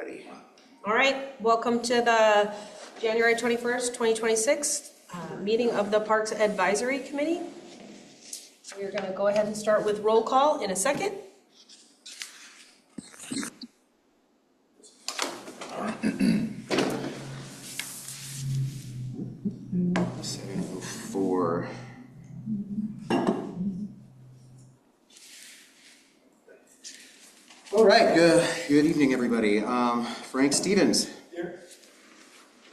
Ready. All right, welcome to the January 21st, 2026 meeting of the Parks Advisory Committee. We're going to go ahead and start with roll call in a second. $7:04. All right, good evening, everybody. Frank Stevens. Here.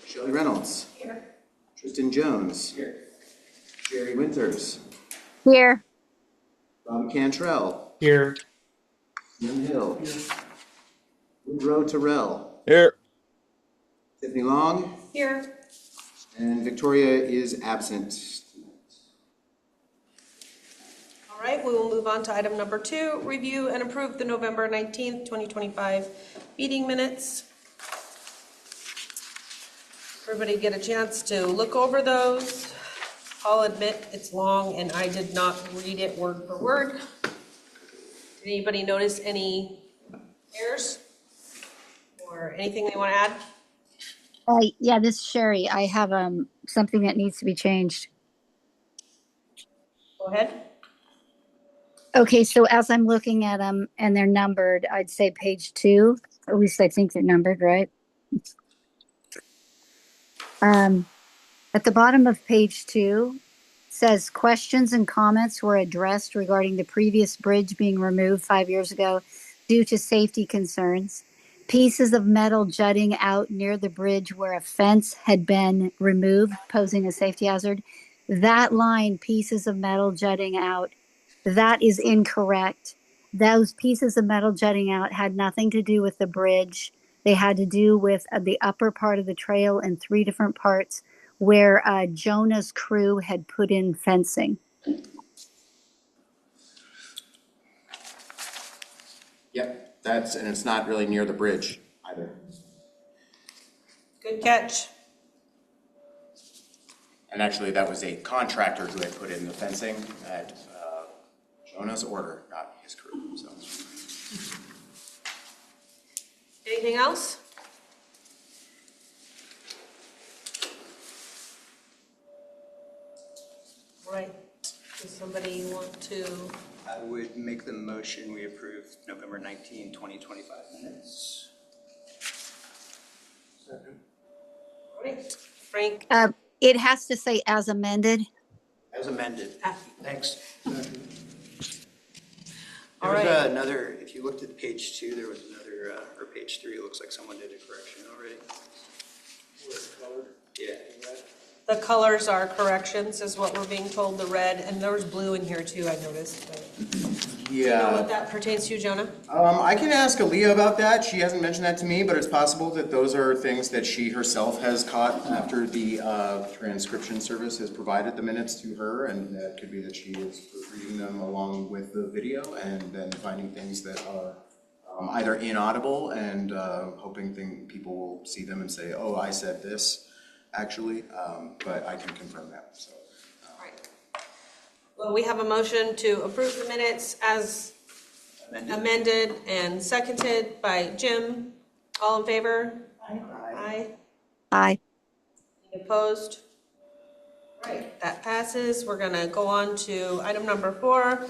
Shelley Reynolds. Here. Tristan Jones. Here. Jerry Winters. Here. Rob Cantrell. Here. Jim Hill. Here. Woodrow Terrell. Here. Tiffany Long. Here. And Victoria is absent. All right, we will move on to item number 2, review and approve the November 19th, 2025 meeting minutes. Everybody get a chance to look over those. I'll admit it's long and I did not read it word for word. Did anybody notice any errors or anything they want to add? Yeah, this is Sherry. I have something that needs to be changed. Go ahead. Okay, so as I'm looking at them and they're numbered, I'd say page 2. At least I think they're numbered, right? At the bottom of page 2 says questions and comments were addressed regarding the previous bridge being removed 5 years ago due to safety concerns. Pieces of metal jutting out near the bridge where a fence had been removed, posing a safety hazard. That line, pieces of metal jutting out, that is incorrect. Those pieces of metal jutting out had nothing to do with the bridge. They had to do with the upper part of the trail in 3 different parts where Jonah's crew had put in fencing. Yep, and it's not really near the bridge either. Good catch. And actually, that was a contractor who had put in the fencing at Jonah's order, not his crew. So. Anything else? All right. Does somebody want to? I would make the motion we approve November 19, 2025 minutes. Second. All right. Frank? It has to say as amended. As amended. Thanks. All There was right. another, if you looked at page 2, there was another, or page 3, it looks like someone did a correction already. Yeah. The colors are corrections, is what we're being told, the red, and there was blue in here too, I noticed. But do you know what that pertains to, Jonah? I can ask Aaliyah about that. She hasn't mentioned that to me, but it's possible that those are things that she herself has caught after the transcription service has provided the minutes to her, and that could be that she is reading them along with the video and then finding things that are either inaudible and hoping people will see them and say, oh, I said this, actually, but I can confirm that. So. Well, we have a motion to approve the minutes as amended and seconded by Jim. All in favor? Aye. Aye. Aye. Any opposed? All right, that passes. We're gonna go on to item number 4,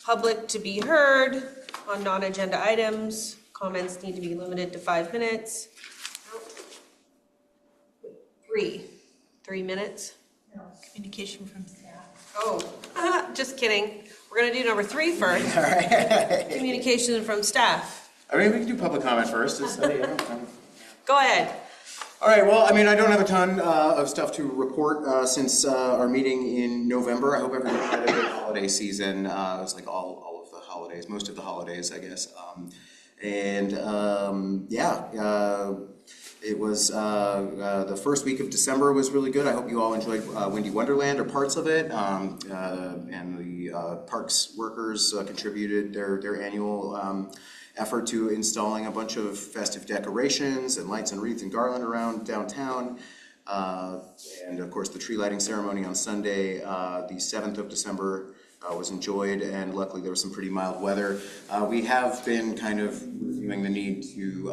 public to be heard on non-agenda items. Comments need to be limited to 5 minutes. 3 minutes. No, communication from staff. Oh, just kidding. We're gonna do number 3 first. All right. Communication from staff. I mean, we can do public comment first. Go ahead. All right, well, I mean, I don't have a ton of stuff to report since our meeting in November. I hope everyone had a good holiday season. It was like all of the holidays, most of the holidays, I guess. It was the first week of December was really good. I hope you all enjoyed Windy Wonderland or parts of it. And the parks workers contributed their annual effort to installing a bunch of festive decorations and lights and wreaths and garland around downtown. And of course, the tree lighting ceremony on Sunday, the 7th of December, was enjoyed, and luckily there was some pretty mild weather. We have been kind of reviewing the need to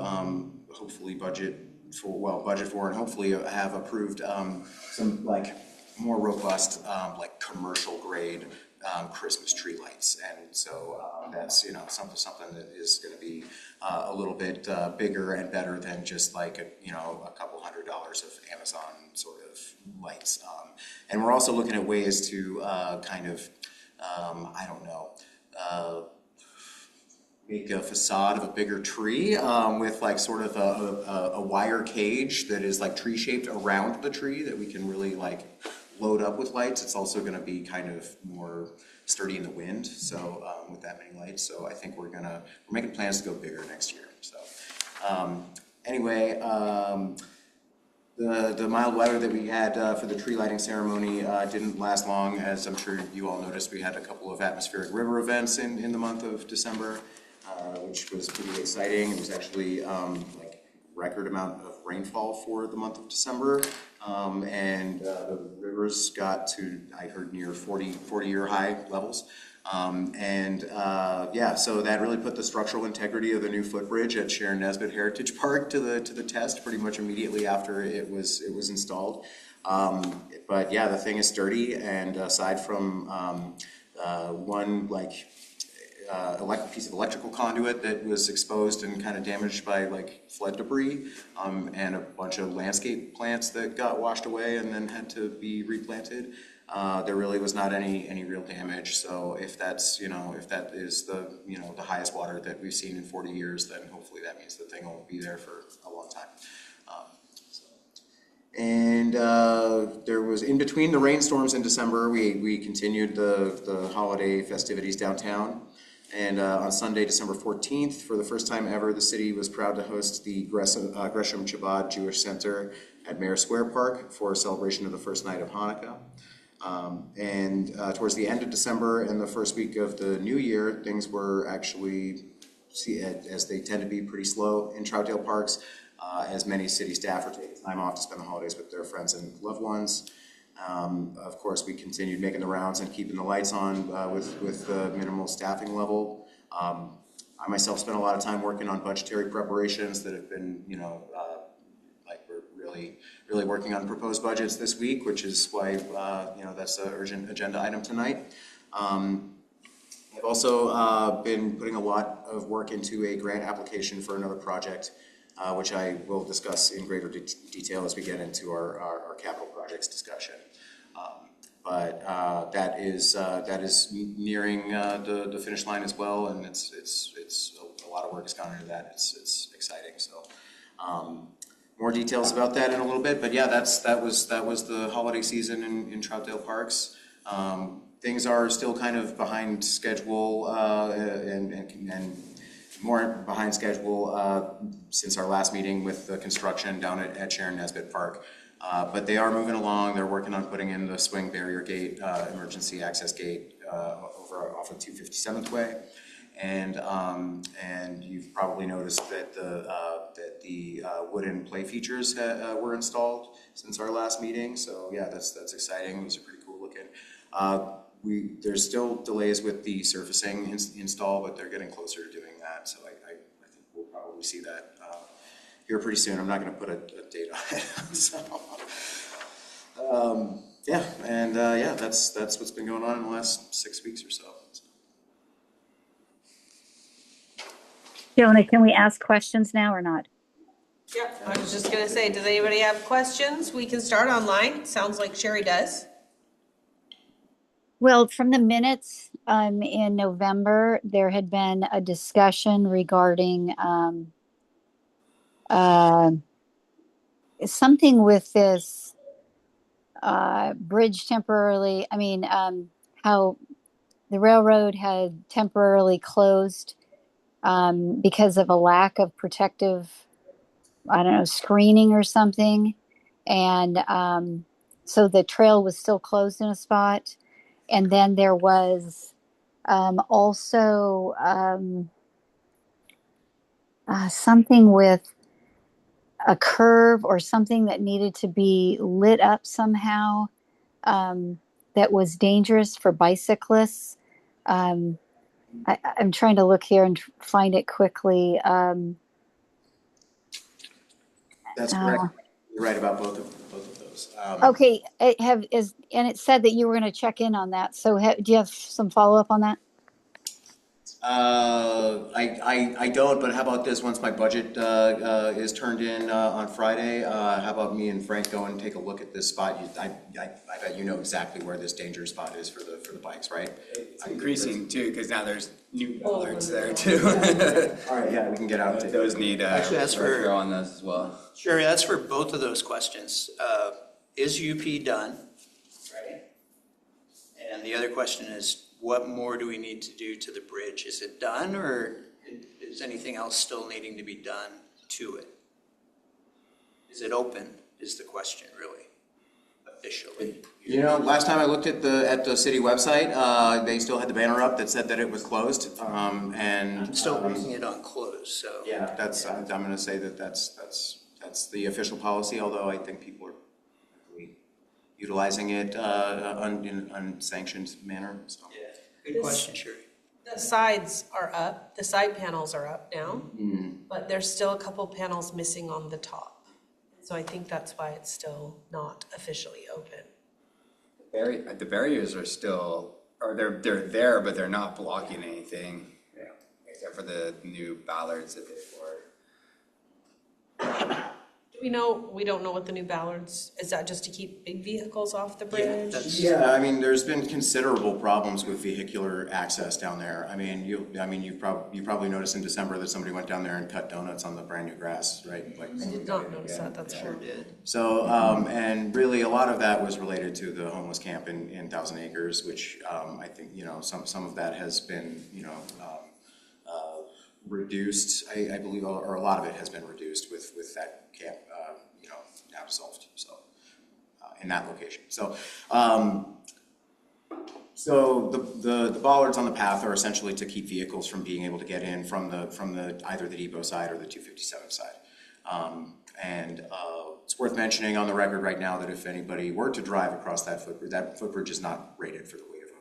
hopefully budget for and hopefully have approved some like more robust like commercial grade Christmas tree lights. And so that's, you know, something that is going to be a little bit bigger and better than just like a couple $100 of Amazon sort of lights. And we're also looking at ways to kind of I don't know, make a facade of a bigger tree with like sort of a wire cage that is like tree shaped around the tree that we can really like load up with lights. It's also going to be kind of more sturdy in the wind, so with that many lights. So I think we're making plans to go bigger next year. So anyway, the mild weather that we had for the tree lighting ceremony didn't last long. As I'm sure you all noticed, we had a couple of atmospheric river events in the month of December, which was pretty exciting. It was actually like record amount of rainfall for the month of December. And the rivers got to, I heard, near 40-year high levels. Yeah, so that really put the structural integrity of the new footbridge at Sharon Nesbitt Heritage Park to the test pretty much immediately after it was installed. But yeah, the thing is sturdy, and aside from one like piece of electrical conduit that was exposed and kind of damaged by like flood debris, and a bunch of landscape plants that got washed away and then had to be replanted. There really was not any real damage. So if that is the highest water that we've seen in 40 years, then hopefully that means the thing will be there for a long time. And there was, in between the rainstorms in December, we continued the holiday festivities downtown. And on Sunday, December 14th, for the first time ever, the city was proud to host the Gresham Chabad Jewish Center at Mayor Square Park for a celebration of the first night of Hanukkah. Towards the end of December and the first week of the new year, things were actually, as they tend to be, pretty slow in Troutdale parks, as many city staff were taking time off to spend the holidays with their friends and loved ones. Of course, we continued making the rounds and keeping the lights on with the minimal staffing level. I myself spent a lot of time working on budgetary preparations that have been, like we're really working on proposed budgets this week, which is why, that's an urgent agenda item tonight. I've also been putting a lot of work into a grant application for another project, which I will discuss in greater detail as we get into our capital projects discussion. But that is nearing the finish line as well, and it's a lot of work has gone into that. It's exciting. So more details about that in a little bit. But yeah, that was the holiday season in Troutdale Parks. Things are still kind of behind schedule and more behind schedule since our last meeting with the construction down at Sharon Nesbitt Park. But they are moving along. They're working on putting in the swing barrier gate, emergency access gate over off of 257th Way. And you've probably noticed that the wooden play features were installed since our last meeting. So yeah, that's exciting. Those are pretty cool looking. There's still delays with the surfacing install, but they're getting closer to doing that. So I think we'll probably see that here pretty soon. I'm not going to put a date on it. So, that's what's been going on in the last 6 weeks or so. Jonah, can we ask questions now or not? Yeah, I was just gonna say, does anybody have questions? We can start online. Sounds like Sherry does. Well, from the minutes in November, there had been a discussion regarding something with this bridge temporarily. How the railroad had temporarily closed because of a lack of protective, I don't know, screening or something. And so the trail was still closed in a spot. And then there was also something with a curve or something that needed to be lit up somehow that was dangerous for bicyclists. I'm trying to look here and find it quickly. That's correct. You're right about both of those. Okay, and it said that you were gonna check in on that, so do you have some follow-up on that? I don't, but how about this, once my budget is turned in on Friday, how about me and Frank go and take a look at this spot? I bet you know exactly where this danger spot is for the bikes, right? It's increasing too, because now there's new bollards there too. All right, yeah, we can get out. Those need Actually, that's for- repair on those as well. Sherry, that's for both of those questions. Is UP done? Right. And the other question is, what more do we need to do to the bridge? Is it done, or is anything else still needing to be done to it? Is it open, is the question really, officially? You know, last time I looked at the city website, they still had the banner up that said that it was closed, and. I'm still raising it on close, so. Yeah, I'm gonna say that that's the official policy, although I think people are utilizing it in an unsanctioned manner, so. Yeah, good question, Sherry. The sides are up, the side panels are up now, but there's still a couple panels missing on the top. So I think that's why it's still not officially open. The barriers are still, or they're there, but they're not blocking anything, except for the new ballards that they poured. We don't know what the new ballards, is that just to keep big vehicles off the bridge? Yeah, I mean, there's been considerable problems with vehicular access down there. I mean, you probably noticed in December that somebody went down there and cut donuts on the brand new grass, right? Like, I did not notice that, that's true. so, and really a lot of that was related to the homeless camp in Thousand Acres, which I think, some of that has been, reduced, I believe, or a lot of it has been reduced with that camp, now dissolved, so, in that location. So, so the bollards on the path are essentially to keep vehicles from being able to get in from the either the depot side or the 257 side. It's worth mentioning on the record right now that if anybody were to drive across that footbridge is not rated for the weight of a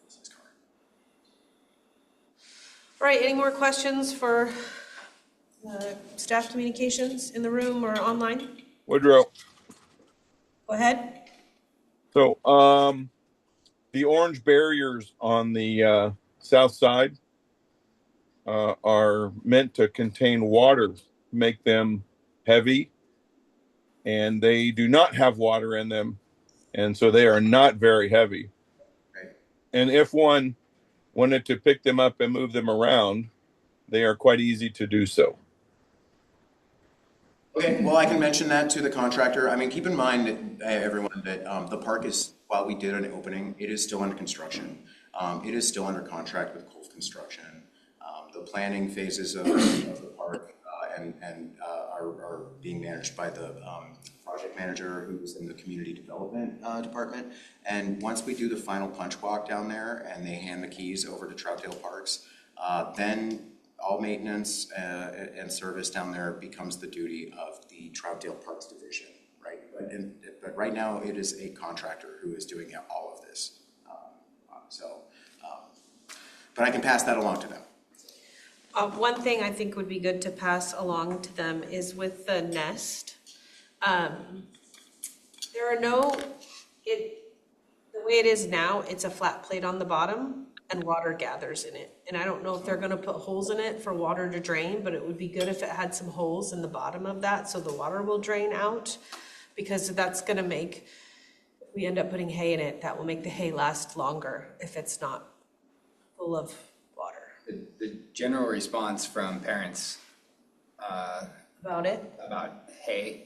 full-size car. All right, any more questions for staff communications in the room or online? Woodrow. Go ahead. So, the orange barriers on the south side are meant to contain water, make them heavy, and they do not have water in them, and so they are not very heavy. Right. And if one wanted to pick them up and move them around, they are quite easy to do so. Okay, well, I can mention that to the contractor. I mean, keep in mind, everyone, that the park is, while we did an opening, it is still under construction. It is still under contract with Colf Construction. The planning phases of the park are being managed by the project manager who's in the community development department. And once we do the final punch walk down there and they hand the keys over to Troutdale Parks, then all maintenance and service down there becomes the duty of the Troutdale Parks Division, right? But right now it is a contractor who is doing all of this. But I can pass that along to them. One thing I think would be good to pass along to them is with the nest. There are the way it is now, it's a flat plate on the bottom and water gathers in it. And I don't know if they're gonna put holes in it for water to drain, but it would be good if it had some holes in the bottom of that so the water will drain out. Because that's gonna make, if we end up putting hay in it, that will make the hay last longer if it's not full of water. The general response from parents About it? about hay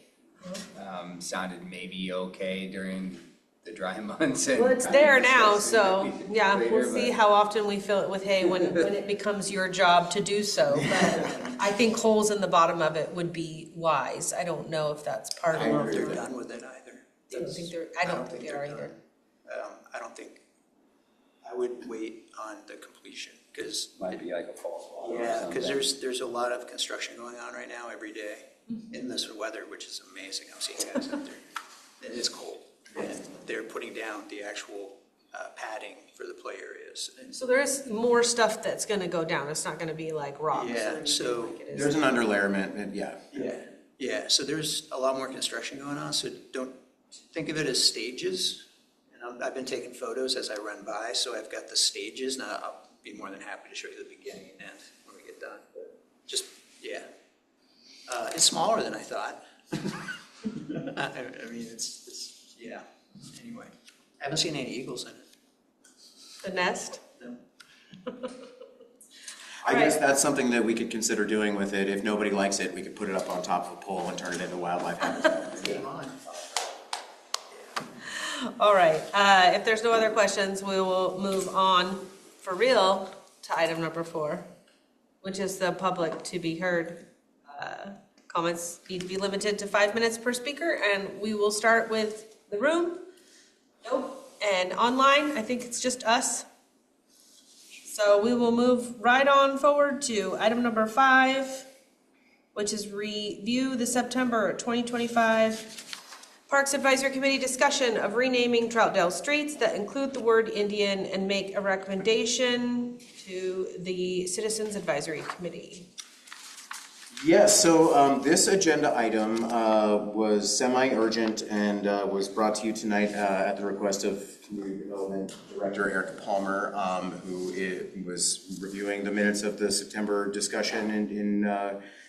sounded maybe okay during the dry months. Well, it's there now, so, yeah, we'll see how often we fill it with hay when it becomes your job to do so. But I think holes in the bottom of it would be wise. I don't know if that's part of I don't know if it. they're done with it either. I don't think they are either. I don't think, I would wait on the completion, because. Might be like a false wall. Yeah, because there's a lot of construction going on right now every day in this weather, which is amazing. I'm seeing guys out there. It is cold, and they're putting down the actual padding for the play areas. And So there is more stuff that's gonna go down. It's not gonna be like rocks or Yeah, anything so like it is. There's an underlayment, and yeah. Yeah, so there's a lot more construction going on, so don't think of it as stages. And I've been taking photos as I run by, so I've got the stages. Now, I'll be more than happy to show you the beginning and end when we get done. But just, yeah. It's smaller than I thought. I mean, it's, yeah. Anyway, I haven't seen any eagles in it. The nest? No. I guess that's something that we could consider doing with it. If nobody likes it, we could put it up on top of a pole and turn it into wildlife habitat. Game on. All right, if there's no other questions, we will move on for real to item number 4, which is the public to be heard. Comments need to be limited to 5 minutes per speaker, and we will start with the room. Nope, and online, I think it's just us. So we will move right on forward to item number 5, which is review the September 2025 Parks Advisory Committee discussion of renaming Troutdale streets that include the word Indian and make a recommendation to the Citizens Advisory Committee. Yes, so this agenda item was semi-urgent and was brought to you tonight at the request of Community Development Director Erica Palmer, who was reviewing the minutes of the September discussion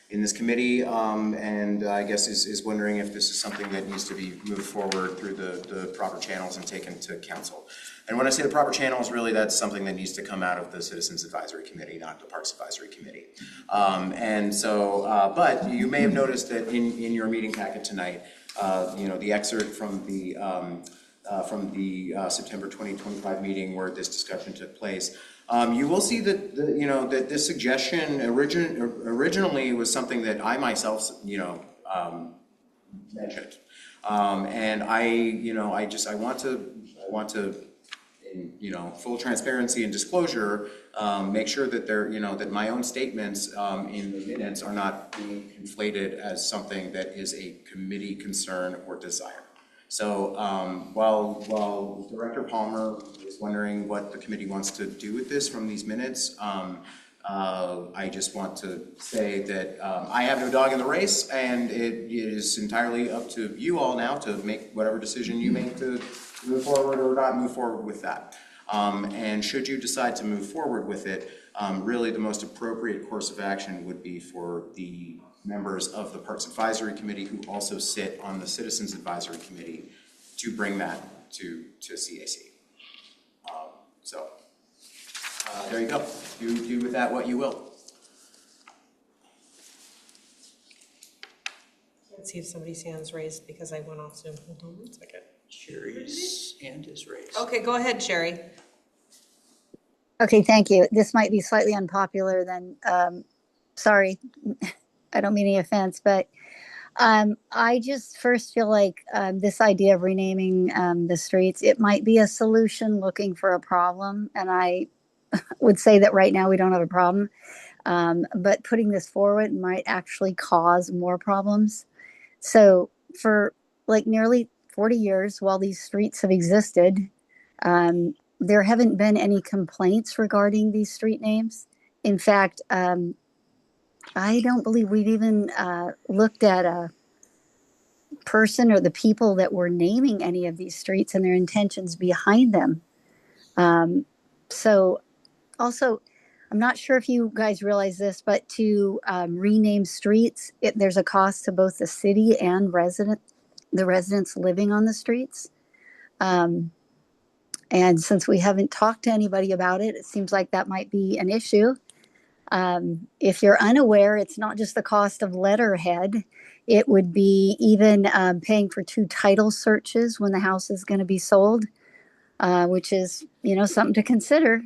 in this committee, and I guess is wondering if this is something that needs to be moved forward through the proper channels and taken to council. And when I say the proper channels, really that's something that needs to come out of the Citizens Advisory Committee, not the Parks Advisory Committee. And so, but you may have noticed that in your meeting packet tonight, the excerpt from the September 2025 meeting where this discussion took place, you will see that that this suggestion originally was something that I myself mentioned, and I want to in full transparency and disclosure, make sure that that my own statements in the minutes are not being conflated as something that is a committee concern or desire. So while Director Palmer is wondering what the committee wants to do with this from these minutes, I just want to say that I have no dog in the race, and it is entirely up to you all now to make whatever decision you make to move forward or not move forward with that. And should you decide to move forward with it, really the most appropriate course of action would be for the members of the Parks Advisory Committee who also sit on the Citizens Advisory Committee to bring that to CAC. There you go. Do with that what you will. Let's see if somebody's hand's raised because I went off Zoom. Hold on 1 second. Sherry's hand is raised. Okay, go ahead, Sherry. Okay, thank you. This might be slightly unpopular then. Sorry, I don't mean any offense, but I just first feel like this idea of renaming the streets, it might be a solution looking for a problem. And I would say that right now we don't have a problem. But putting this forward might actually cause more problems. So for like nearly 40 years while these streets have existed, there haven't been any complaints regarding these street names. In fact, I don't believe we've even looked at a person or the people that were naming any of these streets and their intentions behind them. So also, I'm not sure if you guys realize this, but to rename streets, there's a cost to both the city and the residents living on the streets. And since we haven't talked to anybody about it, it seems like that might be an issue. If you're unaware, it's not just the cost of letterhead. It would be even paying for 2 title searches when the house is going to be sold, which is, something to consider.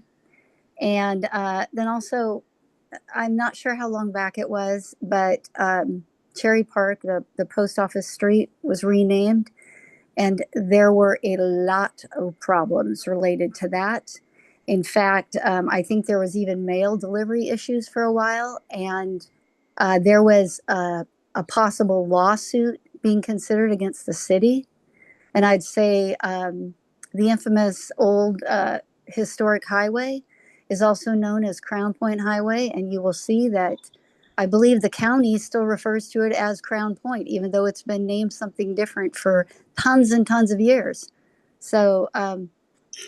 And then also, I'm not sure how long back it was, but Cherry Park, the post office street, was renamed. And there were a lot of problems related to that. In fact, I think there was even mail delivery issues for a while. And there was a possible lawsuit being considered against the city. And I'd say the infamous old historic highway is also known as Crown Point Highway. And you will see that I believe the county still refers to it as Crown Point, even though it's been named something different for tons and tons of years. So,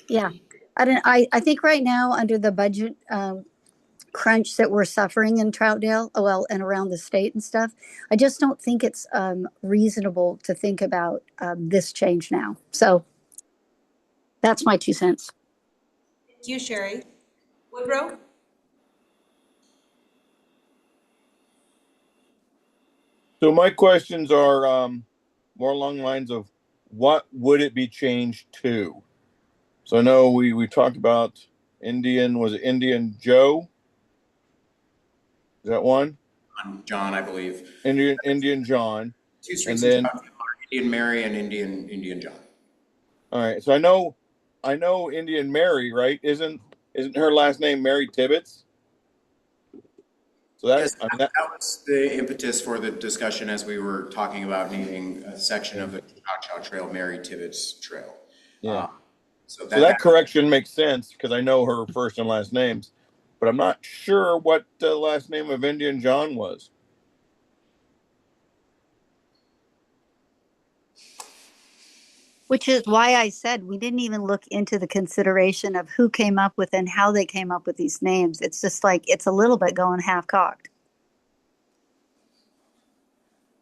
yeah, I think right now under the budget crunch that we're suffering in Troutdale, well, and around the state and stuff, I just don't think it's reasonable to think about this change now. So that's my 2 cents. Thank you, Sherry. Woodrow? So my questions are more along the lines of what would it be changed to? So I know we talked about was it Indian Joe? Is that one? John, I believe. Indian John. Two And streets in then, Troutdale are Indian Mary and Indian John. all right. So I know Indian Mary, right? Isn't her last name Mary Tibbetts? So Yes, that was the impetus for the discussion as we were talking about needing a section of the Chow Trail, Mary Tibbetts Trail. yeah. So So that correction makes sense because I know her first and last names, but I'm not sure what the last name of Indian John was. Which is why I said we didn't even look into the consideration of who came up with and how they came up with these names. It's just like it's a little bit going half cocked.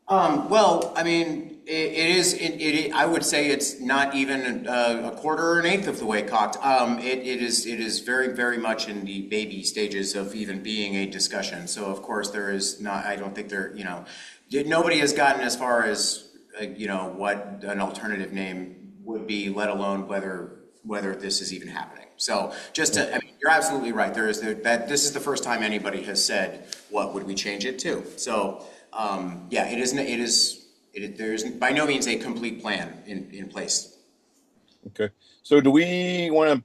Well, I mean, I would say it's not even a quarter or an eighth of the way cocked. It is very, very much in the baby stages of even being a discussion. So of course there is not, I don't think there, nobody has gotten as far as, what an alternative name would be, let alone whether this is even happening. So I mean, you're absolutely right. This is the first time anybody has said, what would we change it to? So, yeah, there's by no means a complete plan in place. Okay. So do we want to,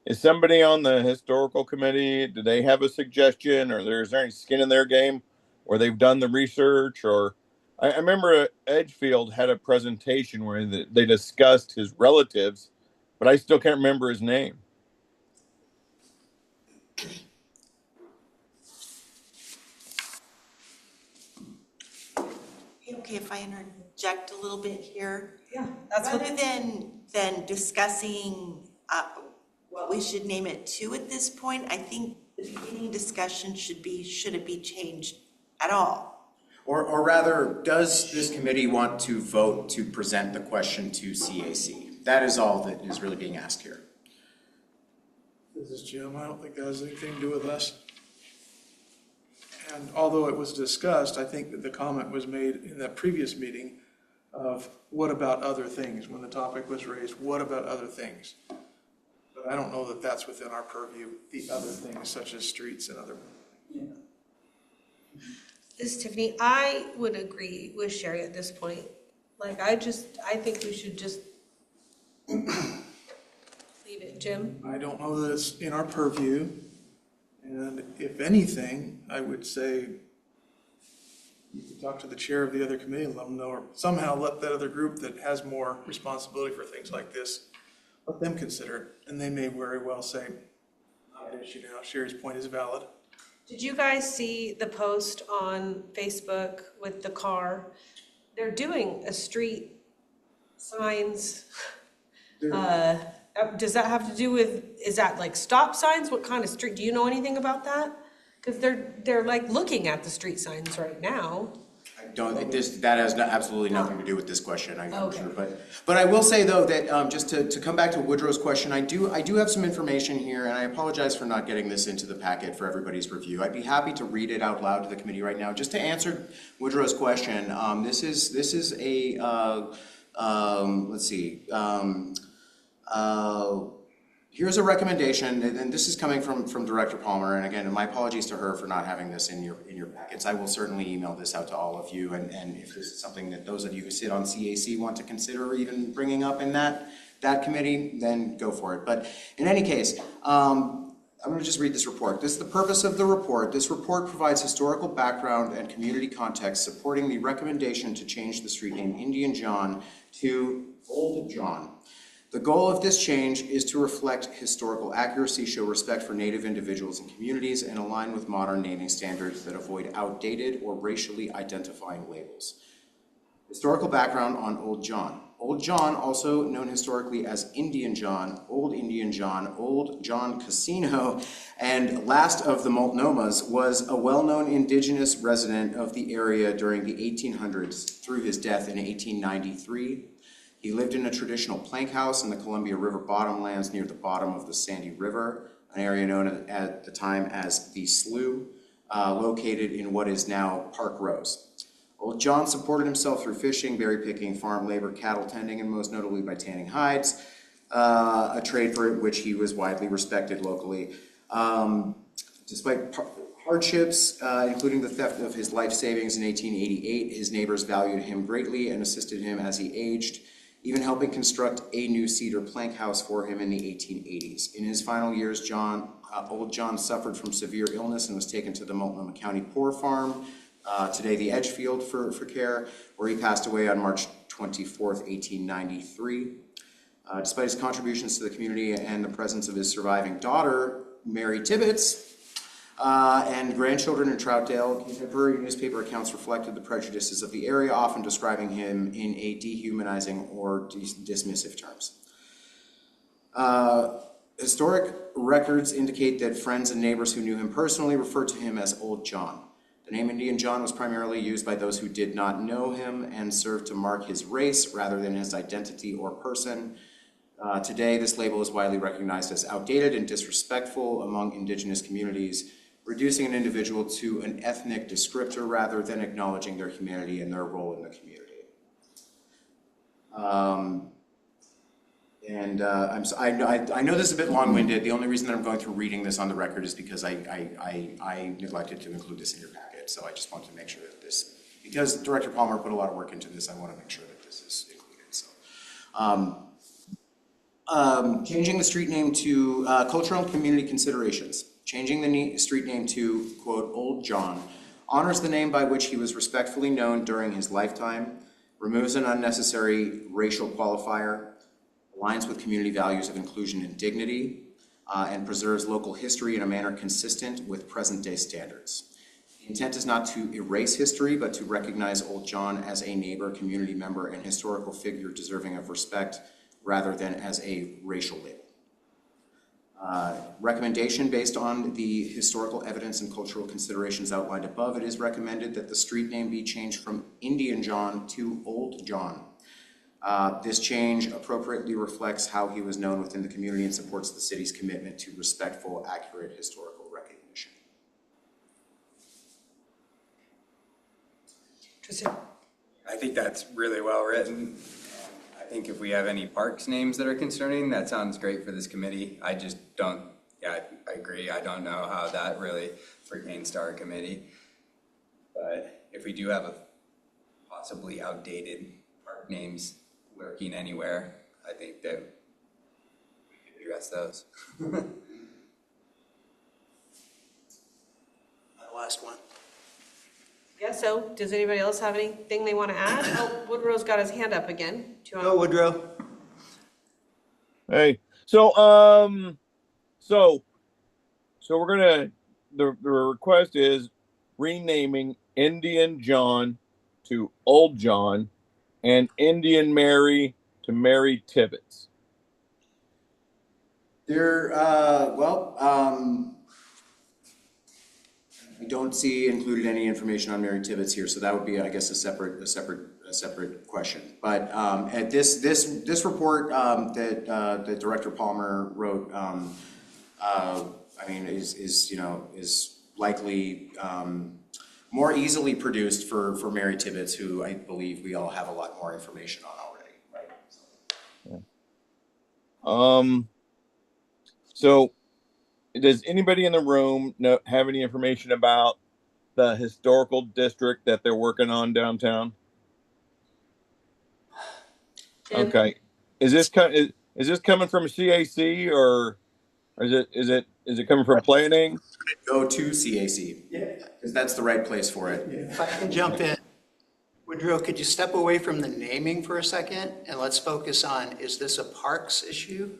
is somebody on the historical committee, do they have a suggestion, or is there any skin in their game where they've done the research? Or I remember Edgefield had a presentation where they discussed his relatives, but I still can't remember his name. Okay, if I interject a little bit here. Yeah, that's what. Rather than discussing what we should name it to at this point, I think the beginning discussion should it be changed at all? Or rather, does this committee want to vote to present the question to CAC? That is all that is really being asked here. This is Jim. I don't think that has anything to do with us. And although it was discussed, I think that the comment was made in that previous meeting of what about other things? When the topic was raised, what about other things? But I don't know that that's within our purview, the other things such as streets and other. This is Tiffany. I would agree with Sherry at this point. Like, I think we should just leave it. Jim? I don't know that it's in our purview. And if anything, I would say you could talk to the chair of the other committee and let them know, or somehow let that other group that has more responsibility for things like this, let them consider it. And they may very well say, not an issue now, Sherry's point is valid. Did you guys see the post on Facebook with the car? They're doing a street signs. Does that have to do with, is that like stop signs? What kind of street? Do you know anything about that? Because they're like looking at the street signs right now. I don't think that has absolutely nothing to do with this question. I'm Okay. sure, but I will say though that just to come back to Woodrow's question, I do have some information here, and I apologize for not getting this into the packet for everybody's review. I'd be happy to read it out loud to the committee right now, just to answer Woodrow's question. This is a let's see. Here's a recommendation, and this is coming from Director Palmer, and again, my apologies to her for not having this in your packets. I will certainly email this out to all of you, and if this is something that those of you who sit on CAC want to consider even bringing up in that committee, then go for it. But in any case, I'm going to just read this report. This is the purpose of the report. This report provides historical background and community context supporting the recommendation to change the street name Indian John to Old John. The goal of this change is to reflect historical accuracy, show respect for Native individuals and communities, and align with modern naming standards that avoid outdated or racially identifying labels. Historical background on Old John. Old John, also known historically as Indian John, Old John Casino, and last of the Multnomas, was a well-known indigenous resident of the area during the 1800s through his death in 1893. He lived in a traditional plank house in the Columbia River bottomlands near the bottom of the Sandy River, an area known at the time as the Slough, located in what is now Park Rose. Old John supported himself through fishing, berry picking, farm labor, cattle tending, and most notably by tanning hides, a trade for which he was widely respected locally. Despite hardships, including the theft of his life savings in 1888, his neighbors valued him greatly and assisted him as he aged, even helping construct a new cedar plank house for him in the 1880s. In his final years, Old John suffered from severe illness and was taken to the Multnomah County Poor Farm, today the Edgefield, for care, where he passed away on March 24th, 1893. Despite his contributions to the community and the presence of his surviving daughter, Mary Tibbetts, and grandchildren in Troutdale, contemporary newspaper accounts reflected the prejudices of the area, often describing him in a dehumanizing or dismissive terms. Historic records indicate that friends and neighbors who knew him personally referred to him as Old John. The name Indian John was primarily used by those who did not know him and served to mark his race rather than his identity or person. Today, this label is widely recognized as outdated and disrespectful among indigenous communities, reducing an individual to an ethnic descriptor rather than acknowledging their humanity and their role in the community. I know this is a bit long-winded. The only reason that I'm going through reading this on the record is because I neglected to include this in your packet. So I just wanted to make sure that this, because Director Palmer put a lot of work into this, I want to make sure that this is included. So, changing the street name to cultural and community considerations. Changing the street name to, quote, Old John, honors the name by which he was respectfully known during his lifetime, removes an unnecessary racial qualifier, aligns with community values of inclusion and dignity, and preserves local history in a manner consistent with present-day standards. The intent is not to erase history, but to recognize Old John as a neighbor, community member, and historical figure deserving of respect, rather than as a racial label. Recommendation based on the historical evidence and cultural considerations outlined above, it is recommended that the street name be changed from Indian John to Old John. This change appropriately reflects how he was known within the community and supports the city's commitment to respectful, accurate historical recognition. Tristan? I think that's really well written. I think if we have any parks names that are concerning, that sounds great for this committee. I just don't, I agree. I don't know how that really pertains to our committee. But if we do have a possibly outdated park names lurking anywhere, I think that we could address those. The last one. Yeah, so does anybody else have anything they want to add? Oh, Woodrow's got his hand up again. Do you want Go, Woodrow. Hey, so we're gonna, the request is renaming Indian John to Old John and Indian Mary to Mary Tibbetts. I don't see included any information on Mary Tibbetts here, so that would be, I guess, a separate question. But at this report that Director Palmer wrote, I mean, is likely more easily produced for Mary Tibbetts, who I believe we all have a lot more information on already, right? Yeah. So does anybody in the room have any information about the historical district that they're working on downtown? Jim? Okay. Is this coming from CAC or is it coming from planning? Go to CAC. Yeah. Because that's the right place for it. If I can jump in, Woodrow, could you step away from the naming for a second and let's focus on, is this a parks issue?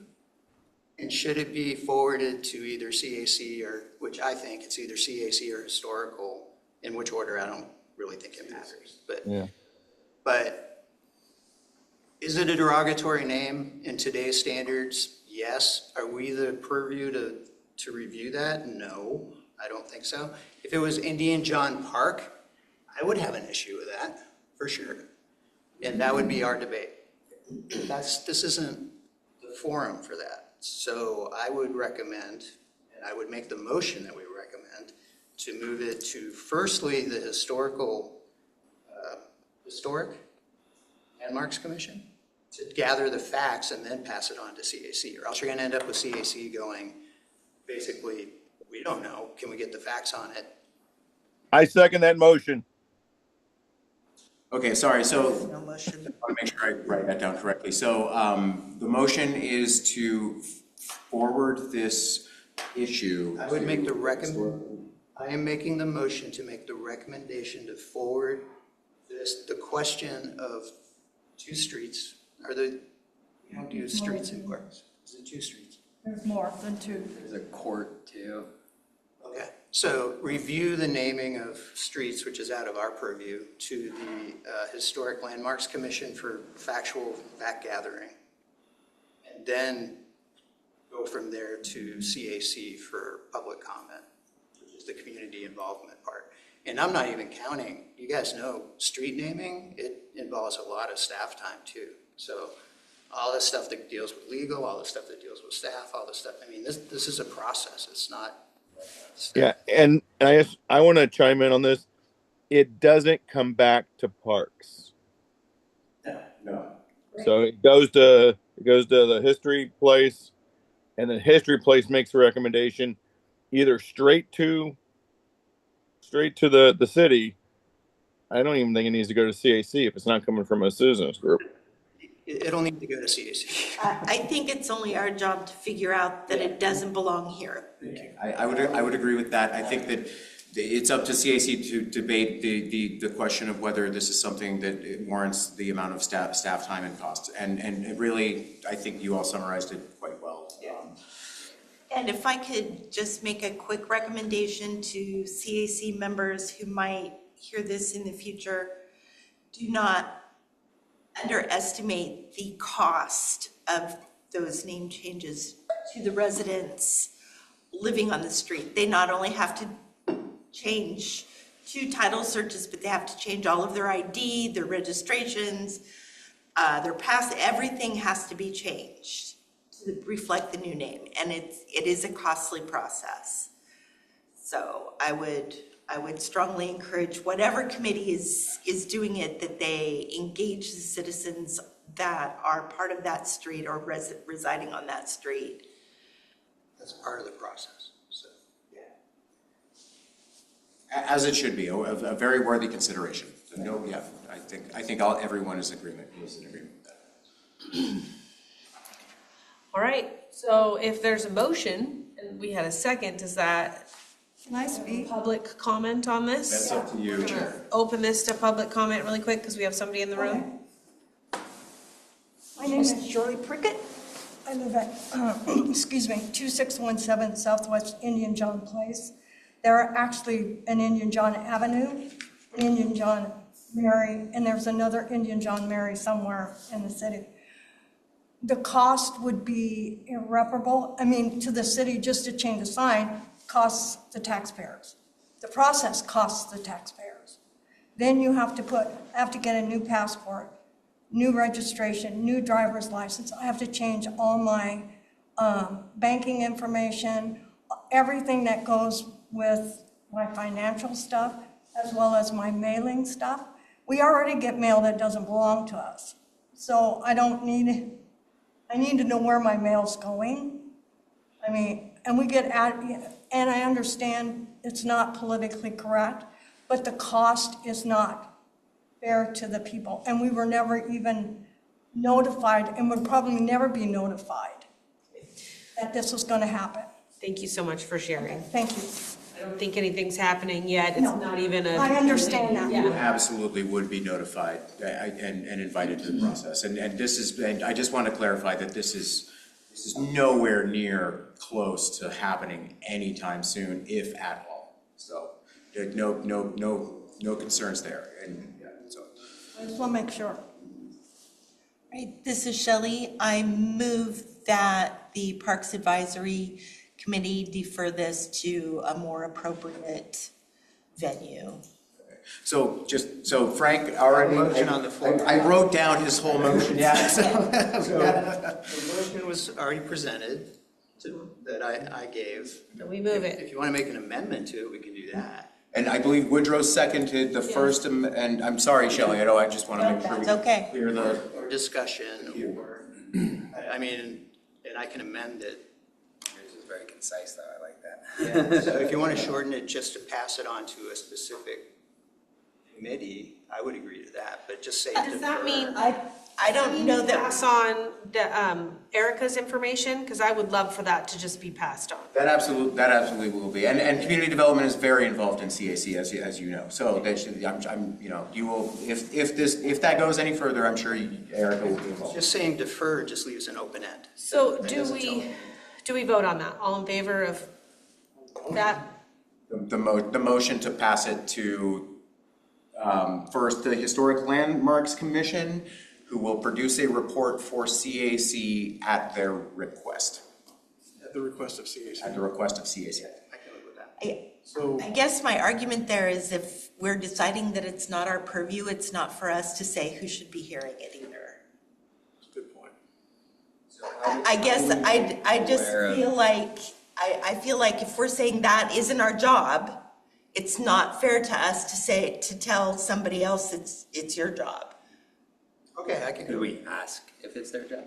And should it be forwarded to either CAC or, which I think it's either CAC or historical, in which order, I don't really think it matters. But is it a derogatory name in today's standards? Yes. Are we the purview to review that? No, I don't think so. If it was Indian John Park, I would have an issue with that, for sure. And that would be our debate. This isn't the forum for that. So I would recommend, and I would make the motion that we recommend, to move it to firstly the Historic Landmarks Commission to gather the facts and then pass it on to CAC, or else you're gonna end up with CAC going, basically, we don't know, can we get the facts on it? I second that motion. Okay, sorry, so No motion. I want to make sure I write that down correctly. So the motion is to forward this issue. I would make I am making the motion to make the recommendation to forward the question of two streets, we don't do streets and parks. Is it two streets? There's more than two. There's a court too. Okay, so review the naming of streets, which is out of our purview, to the Historic Landmarks Commission for factual fact gathering. And then go from there to CAC for public comment, which is the community involvement part. And I'm not even counting, you guys know, street naming, it involves a lot of staff time too. So all the stuff that deals with legal, all the stuff that deals with staff, all the stuff, I mean, this is a process, it's not. Yeah, and I want to chime in on this. It doesn't come back to parks. No. So it goes to the history place, and then history place makes a recommendation either straight to the city. I don't even think it needs to go to CAC if it's not coming from a citizens group. It'll need to go to CAC. I think it's only our job to figure out that it doesn't belong here. I would agree with that. I think that it's up to CAC to debate the question of whether this is something that warrants the amount of staff time and costs. And it really, I think you all summarized it quite well. And if I could just make a quick recommendation to CAC members who might hear this in the future, do not underestimate the cost of those name changes to the residents living on the street. They not only have to change 2 title searches, but they have to change all of their ID, their registrations, their pass, everything has to be changed to reflect the new name. And it is a costly process. So I would strongly encourage whatever committee is doing it, that they engage the citizens that are part of that street or residing on that street. That's part of the process, so. As it should be, a very worthy consideration. So no, yeah, I think everyone is in agreement with that. All right, so if there's a motion and we had a second, does that Can I speak? public comment on this? That's up to you, Chair. Open this to public comment really quick because we have somebody in the room. My name is Shirley Prickett. I live at, 2617 Southwest Indian John Place. There are actually an Indian John Avenue, an Indian John Mary, and there's another Indian John Mary somewhere in the city. The cost would be irreparable. I mean, to the city, just to change a sign costs the taxpayers. The process costs the taxpayers. Then you have to get a new passport, new registration, new driver's license. I have to change all my banking information, everything that goes with my financial stuff, as well as my mailing stuff. We already get mail that doesn't belong to us. So I need to know where my mail's going. I mean, and I understand it's not politically correct, but the cost is not fair to the people. And we were never even notified, and would probably never be notified that this was going to happen. Thank you so much for sharing. Thank you. I don't think anything's happening yet. It's No. not even a. I understand that. Yeah. Absolutely would be notified and invited to the process. And this is, and I just want to clarify that this is nowhere near close to happening anytime soon, if at all. So no concerns there. And yeah, so. I just want to make sure. Right, this is Shelley. I move that the Parks Advisory Committee defer this to a more appropriate venue. So Frank already. Motion on the floor. I wrote down his whole motion, yeah. So the motion was already presented that I gave. We move it. If you want to make an amendment to it, we can do that. And I believe Woodrow seconded the first, and I'm sorry, Shelley, I just want to make sure we That's okay. clear the. Or discussion, or, I mean, and I can amend it. Yours is very concise, though. I like that. Yeah, so if you want to shorten it just to pass it on to a specific committee, I would agree to that, but just say Does that defer. mean I don't know that, pass on Erica's information? Because I would love for that to just be passed on. That absolutely will be. And community development is very involved in CAC, as you know. So that should, I'm, you will, if that goes any further, I'm sure Erica will be involved. Just saying defer just leaves an open end. So It do doesn't tell we, them. do we vote on that? All in favor of that? The motion to pass it to, first, the Historic Landmarks Commission, who will produce a report for CAC at their request. At the request of CAC. At the request of CAC. I can live with that. So, I guess my argument there is if we're deciding that it's not our purview, it's not for us to say who should be hearing it either. good point. I guess I just Aware of- feel like, I feel like if we're saying that isn't our job, it's not fair to us to tell somebody else it's your job. Okay, I can Could go. we ask if it's their job?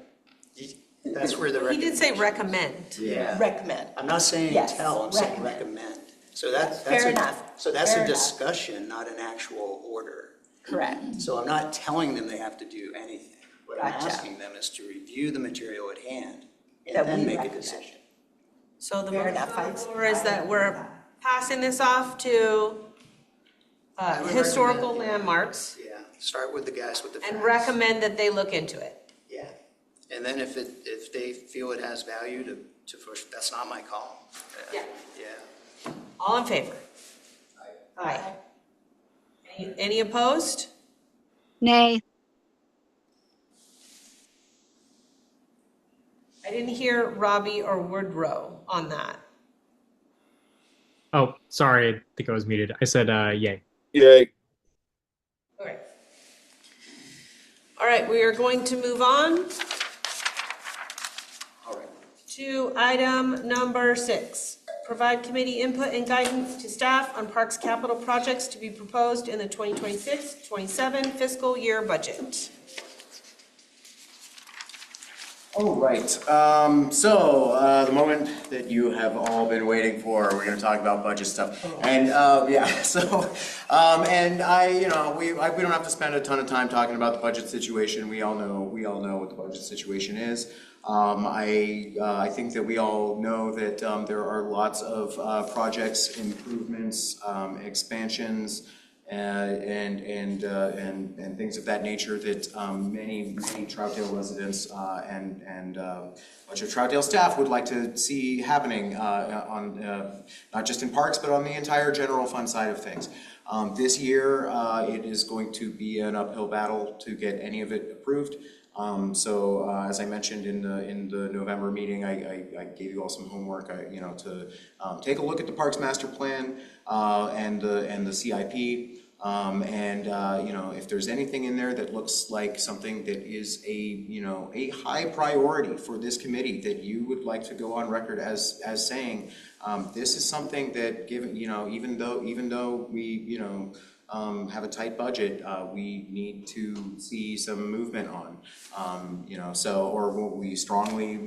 That's where the He did say recommendation- recommend. Yeah. Recommend. I'm not saying Yes, tell, I'm saying recommend. recommend. So that's Fair a- enough. So that's Fair a enough. discussion, not an actual order. Correct. So I'm not telling them they have to do anything. What I'm Gotcha. asking them is to review the material at hand That and then we make a recommend. decision. So the Fair motion enough. on the floor is that we're passing this off to I would historical recommend, yeah. landmarks Yeah, start with the guys with the facts. and recommend that they look into it. Yeah, and then if they feel it has value to push, that's not my call. Yeah. Yeah. All in favor? Aye. Any opposed? Nay. I didn't hear Robbie or Woodrow on that. Oh, sorry. I think I was muted. I said yay. Yay. Okay. All right, we are going to move on All right. to item number 6. Provide committee input and guidance to staff on parks capital projects to be proposed in the 2026-27 fiscal year budget. All right, the moment that you have all been waiting for, we're gonna talk about budget stuff. And, and we don't have to spend a ton of time talking about the budget situation. We all know what the budget situation is. I think that we all know that, there are lots of, projects, improvements, expansions, and things of that nature that many Troutdale residents and a bunch of Troutdale staff would like to see happening on not just in parks but on the entire general fund side of things. This year it is going to be an uphill battle to get any of it approved. As I mentioned in the November meeting, I gave you all some homework, to take a look at the Parks Master Plan and the CIP. If there's anything in there that looks like something that is a high priority for this committee that you would like to go on record as saying, this is something that even though we, have a tight budget, we need to see some movement on, or we strongly,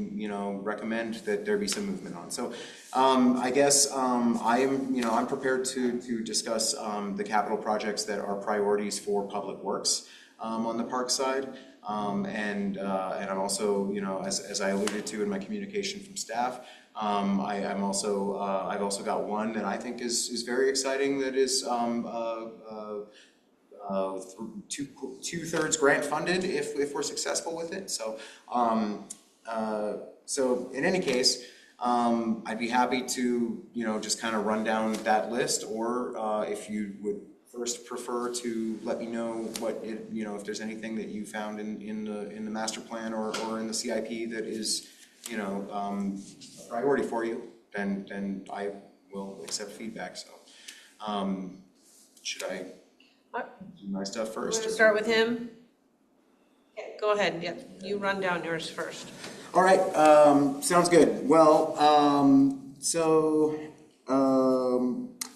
recommend that there be some movement on. So, I guess, I'm prepared to discuss, the capital projects that are priorities for public works, on the park side. And I'm also, as I alluded to in my communication from staff, I'm also, I've also got one that I think is very exciting that is two-thirds grant funded if we're successful with it. So, so in any case, I'd be happy to, just kind of run down that list, or if you would first prefer to let me know what if there's anything that you found in the master plan or in the CIP that is, a priority for you, then I will accept feedback. So, should I do my stuff We're first? gonna start with him. Okay, go ahead, yeah, you run down yours first. All right, sounds good. Well,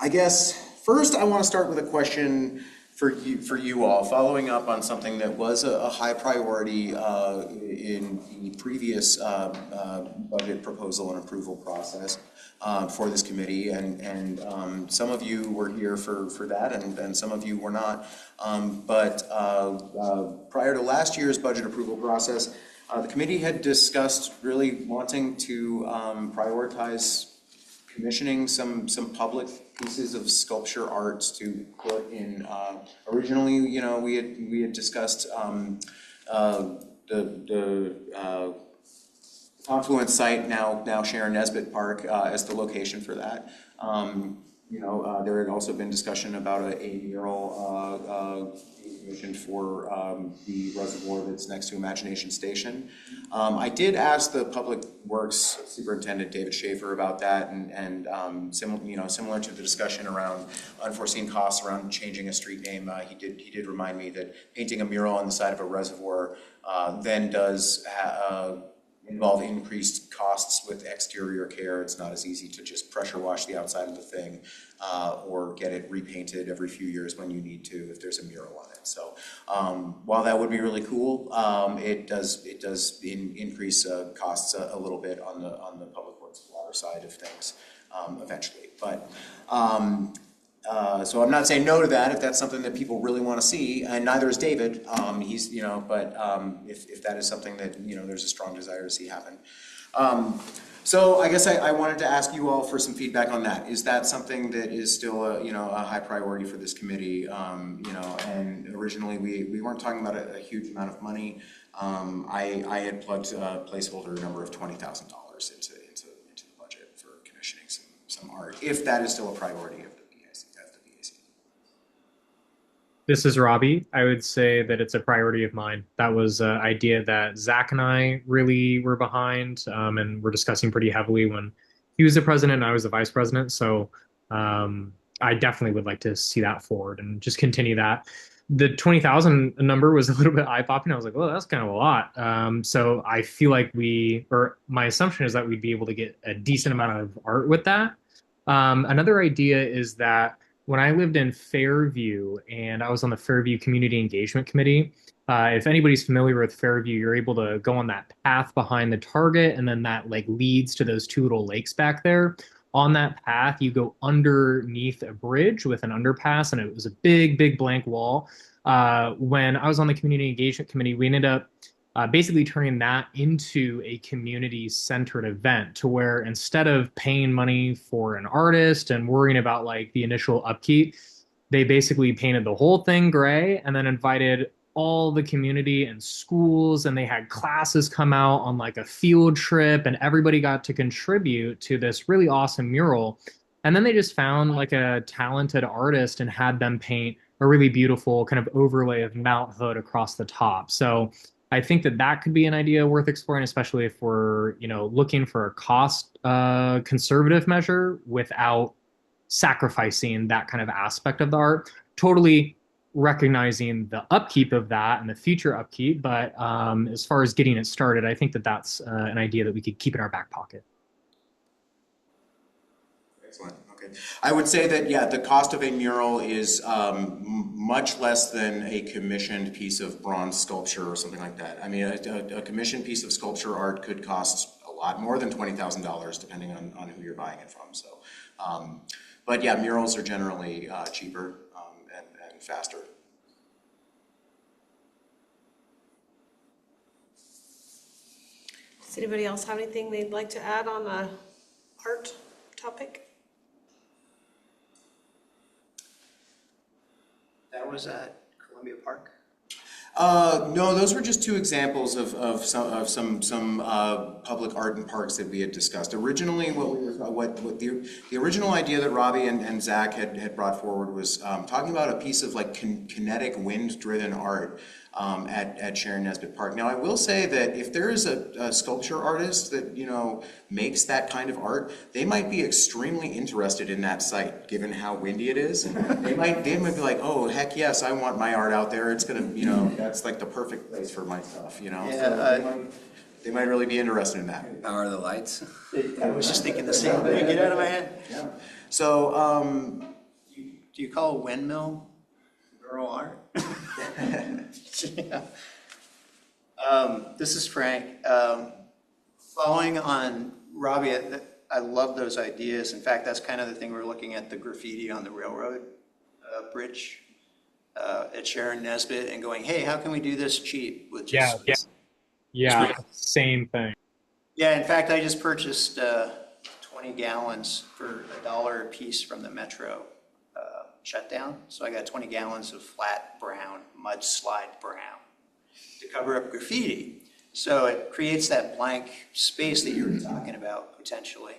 I guess first I want to start with a question for you all, following up on something that was a high priority in the previous budget proposal and approval process for this committee, and some of you were here for that, and some of you were not. But prior to last year's budget approval process, the committee had discussed really wanting to prioritize commissioning some public pieces of sculpture arts to put in. Originally, we had discussed the Confluence site, now Sharon Nesbitt Park, as the location for that. There had also been discussion about a mural being commissioned for the reservoir that's next to Imagination Station. I did ask the Public Works Superintendent David Schaefer about that, and similar to the discussion around unforeseen costs around changing a street name, he did remind me that painting a mural on the side of a reservoir then does involve increased costs with exterior care. It's not as easy to just pressure wash the outside of the thing or get it repainted every few years when you need to if there's a mural on it. So while that would be really cool, it does increase costs a little bit on the public works water side of things eventually. But so I'm not saying no to that if that's something that people really want to see, and neither is David. He's, but if that is something that, there's a strong desire to see happen. So I guess I wanted to ask you all for some feedback on that. Is that something that is still a high priority for this committee? And originally we weren't talking about a huge amount of money. I had plugged a placeholder number of $20,000 into the budget for commissioning some art, if that is still a priority of the BAC. This is Robbie. I would say that it's a priority of mine. That was an idea that Zach and I really were behind, and were discussing pretty heavily when he was the president and I was the vice president. So I definitely would like to see that forward and just continue that. The 20,000 number was a little bit eye-popping. I was like, well, that's kind of a lot. So I feel like my assumption is that we'd be able to get a decent amount of art with that. Another idea is that when I lived in Fairview and I was on the Fairview Community Engagement Committee, if anybody's familiar with Fairview, you're able to go on that path behind the Target, and then that leads to those two little lakes back there. On that path, you go underneath a bridge with an underpass, and it was a big, big blank wall. When I was on the Community Engagement Committee, we ended up basically turning that into a community-centered event, to where instead of paying money for an artist and worrying about the initial upkeep, they basically painted the whole thing gray and then invited all the community and schools, and they had classes come out on a field trip, and everybody got to contribute to this really awesome mural. And then they just found a talented artist and had them paint a really beautiful kind of overlay of Mount Hood across the top. So I think that could be an idea worth exploring, especially if we're, looking for a cost conservative measure without sacrificing that kind of aspect of the art. Totally recognizing the upkeep of that and the future upkeep, but as far as getting it started, I think that's an idea that we could keep in our back pocket. Excellent. Okay. I would say that, yeah, the cost of a mural is much less than a commissioned piece of bronze sculpture or something like that. I mean, a commissioned piece of sculpture art could cost a lot more than $20,000 depending on who you're buying it from. So, but yeah, murals are generally cheaper and faster. Does anybody else have anything they'd like to add on the art topic? That was at Columbia Park. No, those were just two examples of some public art and parks that we had discussed. Originally, what the original idea that Robbie and Zach had brought forward was talking about a piece of like kinetic wind-driven art at Sharon Nesbitt Park. Now, I will say that if there is a sculpture artist that, you know, makes that kind of art, they might be extremely interested in that site, given how windy it is. They might be like, oh, heck yes, I want my art out there. It's gonna, you know, that's like the perfect place for my stuff, you know? Yeah, So they might really be interested in that. Power of the lights. I was just thinking the same thing. Get out of my head. Yeah. So, Do you call windmill rural art? Yeah. This is Frank. Following on Robbie, I love those ideas. In fact, that's kind of the thing we're looking at, the graffiti on the railroad bridge at Sharon Nesbitt and going, hey, how can we do this cheap with just... Yeah, same thing. Yeah, in fact, I just purchased 20 gallons for $1 a piece from the Metro shutdown. So I got 20 gallons of flat brown, mudslide brown to cover up graffiti. So it creates that blank space that you were talking about potentially.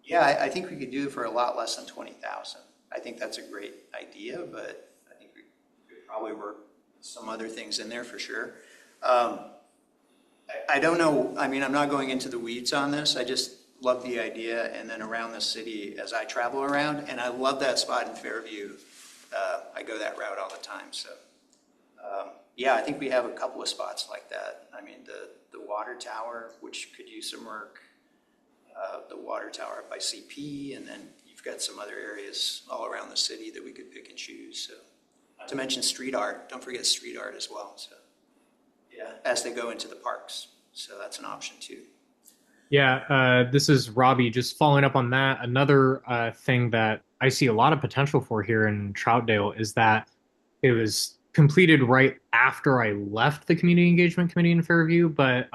Yeah, I think we could do it for a lot less than 20,000. I think that's a great idea, but I think we could probably work some other things in there for sure. I don't know, I mean, I'm not going into the weeds on this. I just love the idea, and then around the city as I travel around, and I love that spot in Fairview. I go that route all the time, so. Yeah, I think we have a couple of spots like that. I mean, the water tower, which could use some work, the water tower up by CP, and then you've got some other areas all around the city that we could pick and choose, so. Not to mention street art, don't forget street art as well, so. Yeah, as they go into the parks, so that's an option too. Yeah, this is Robbie. Just following up on that, another thing that I see a lot of potential for here in Troutdale is that it was completed right after I left the community engagement committee in Fairview, but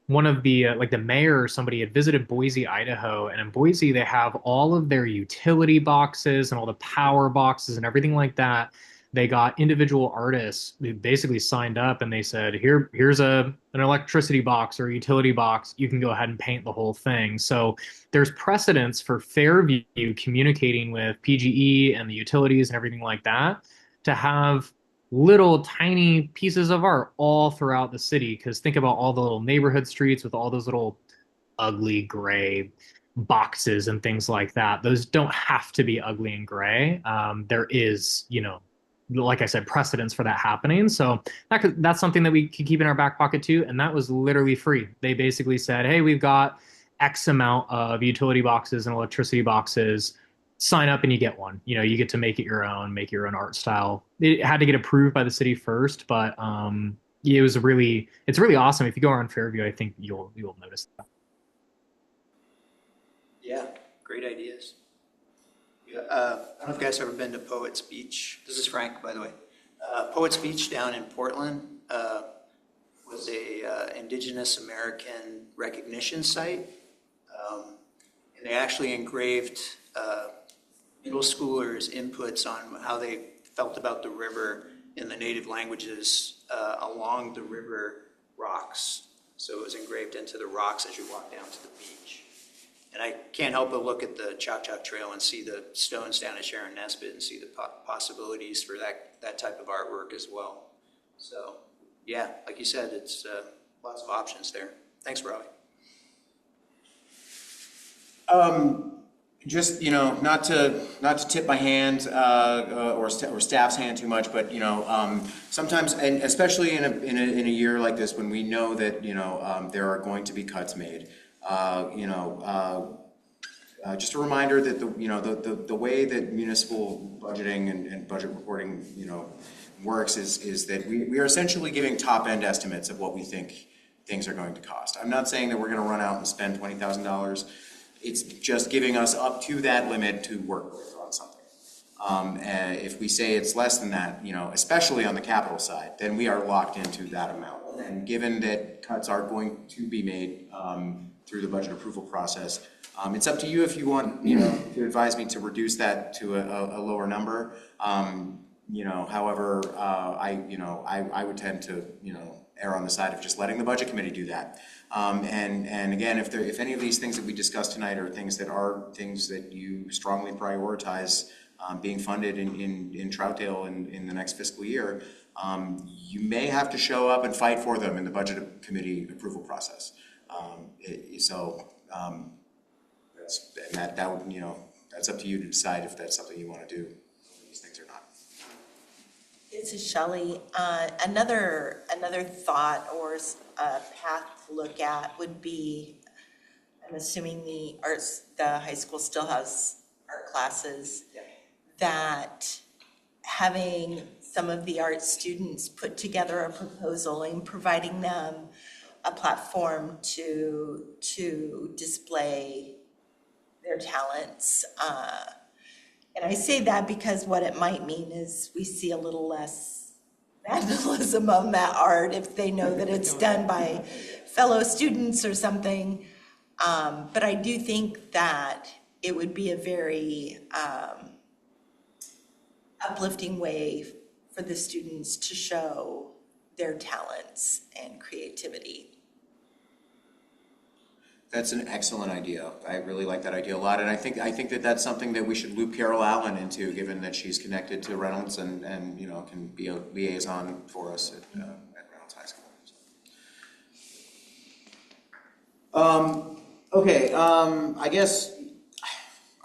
one of the like the mayor or somebody had visited Boise, Idaho, and in Boise they have all of their utility boxes and all the power boxes and everything like that. They got individual artists who basically signed up and they said, here's an electricity box or a utility box. You can go ahead and paint the whole thing. So there's precedence for Fairview communicating with PGE and the utilities and everything like that to have little tiny pieces of art all throughout the city. Because think about all the little neighborhood streets with all those little ugly gray boxes and things like that. Those don't have to be ugly and gray. There is, you know, like I said, precedence for that happening. So that's something that we could keep in our back pocket too. And that was literally free. They basically said, hey, we've got X amount of utility boxes and electricity boxes. Sign up and you get one. You know, you get to make it your own, make your own art style. It had to get approved by the city first, but it's really awesome. If you go around Fairview, I think you'll notice that. Yeah, great ideas. Yeah, I don't know if you guys have ever been to Poets Beach. This is Frank, by the way. Poets Beach down in Portland was a Indigenous American recognition site. And they actually engraved middle schoolers' inputs on how they felt about the river in the native languages along the river rocks. So it was engraved into the rocks as you walk down to the beach. And I can't help but look at the Chop Chop Trail and see the stones down at Sharon Nesbitt and see the possibilities for that type of artwork as well. So, yeah, like you said, it's lots of options there. Thanks, Robbie. Just, you know, not to tip my hand or staff's hand too much, but, you know, sometimes, and especially in a year like this when we know that, you know, there are going to be cuts made. Just a reminder that the way that municipal budgeting and budget reporting, you know, works is that we are essentially giving top end estimates of what we think things are going to cost. I'm not saying that we're going to run out and spend $20,000. It's just giving us up to that limit to work with on something. And if we say it's less than that, you know, especially on the capital side, then we are locked into that amount. And given that cuts are going to be made, through the budget approval process. It's up to you if you want, to advise me to reduce that to a lower number. However, I would tend to, err on the side of just letting the budget committee do that. And again, if any of these things that we discussed tonight are things that you strongly prioritize being funded in Troutdale in the next fiscal year, you may have to show up and fight for them in the budget committee approval process. That would, that's up to you to decide if that's something you want to do, these things or not. This is Shelley. Another thought or path to look at would be, I'm assuming the high school still has art classes, that having some of the art students put together a proposal and providing them a platform to display their talents. And I say that because what it might mean is we see a little less vandalism on that art if they know that it's done by fellow students or something. But I do think that it would be a very uplifting way for the students to show their talents and creativity. That's an excellent idea. I really like that idea a lot, and I think that that's something that we should loop Carol Allen into, given that she's connected to Reynolds and can be a liaison for us at Reynolds High School. Okay. I guess.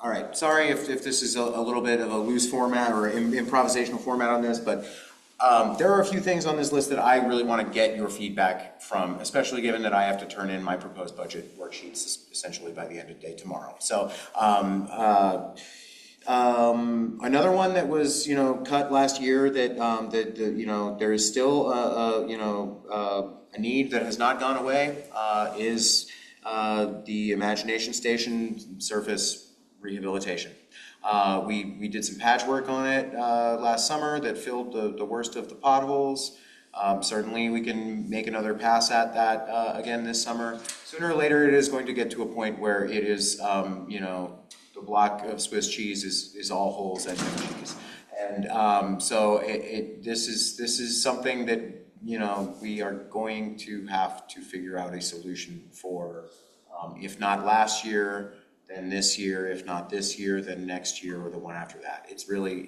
All right. Sorry if this is a little bit of a loose format or improvisational format on this, but. There are a few things on this list that I really want to get your feedback from, especially given that I have to turn in my proposed budget worksheets essentially by the end of the day tomorrow. So another one that was cut last year that there is still a need that has not gone away is the Imagination Station surface rehabilitation. We did some patchwork on it last summer that filled the worst of the potholes. Certainly we can make another pass at that again this summer. Sooner or later it is going to get to a point where it is, the block of Swiss cheese is all holes and no cheese. And so this is something that we are going to have to figure out a solution for, if not last year, then this year, if not this year, then next year or the one after that. It's really,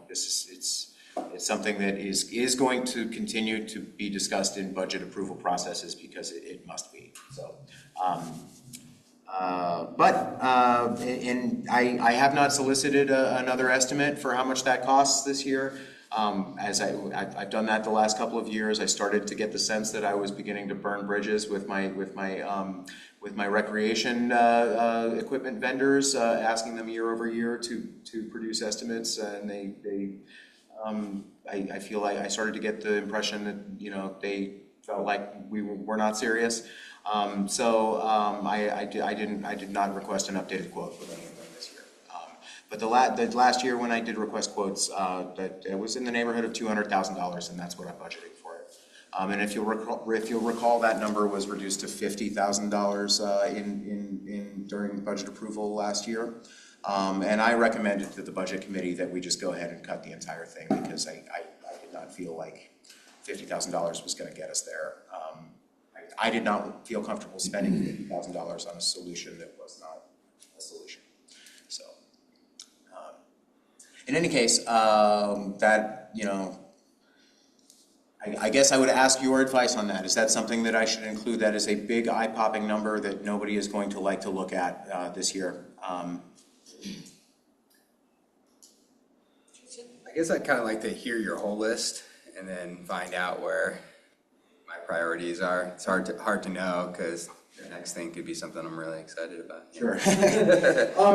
it's something that is going to continue to be discussed in budget approval processes because it must be. So, and I have not solicited another estimate for how much that costs this year. As I've done that the last couple of years, I started to get the sense that I was beginning to burn bridges with my recreation equipment vendors, asking them year over year to produce estimates, and I feel like I started to get the impression that they felt like we were not serious. So I did not request an updated quote for any of them this year. But the last year when I did request quotes, that it was in the neighborhood of $200,000, and that's what I'm budgeting for it. And if you'll recall, that number was reduced to $50,000 during budget approval last year. And I recommended to the budget committee that we just go ahead and cut the entire thing because I did not feel like $50,000 was going to get us there. I did not feel comfortable spending $50,000 on a solution that was not a solution. So, in any case, I guess I would ask your advice on that. Is that something that I should include? That is a big eye-popping number that nobody is going to like to look at this year. I guess I'd kind of like to hear your whole list and then find out where my priorities are. It's hard to know because the next thing could be something I'm really excited about. Sure.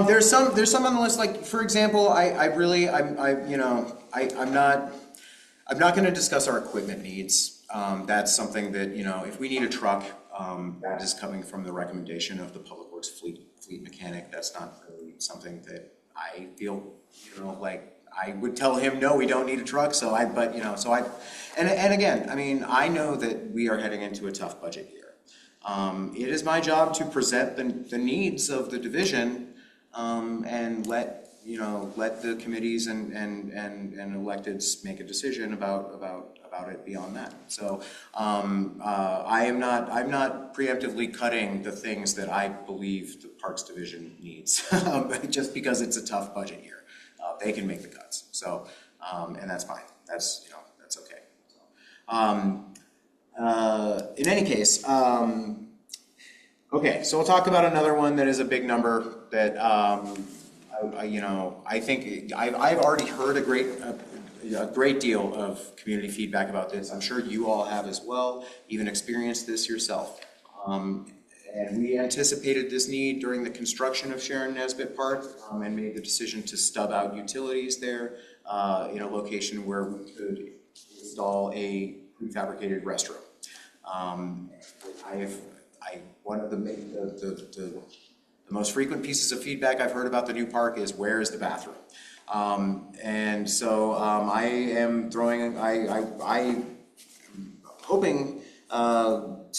There's some on the list. Like for example, I'm not going to discuss our equipment needs. That's something that if we need a truck, that is coming from the recommendation of the Public Works fleet mechanic. That's not really something that I feel like I would tell him, no, we don't need a truck. And again, I mean, I know that we are heading into a tough budget year. It is my job to present the needs of the division, and let the committees and electeds make a decision about it beyond that. So I'm not preemptively cutting the things that I believe the Parks Division needs, just because it's a tough budget year. They can make the cuts. So and that's fine. That's that's okay. In any case, okay. So we'll talk about another one that is a big number that I think I've already heard a great deal of community feedback about this. I'm sure you all have as well, even experienced this yourself. And we anticipated this need during the construction of Sharon Nesbitt Park, and made the decision to stub out utilities there in a location where we could install a prefabricated restroom. One of the most frequent pieces of feedback I've heard about the new park is, where is the bathroom? And so I am hoping to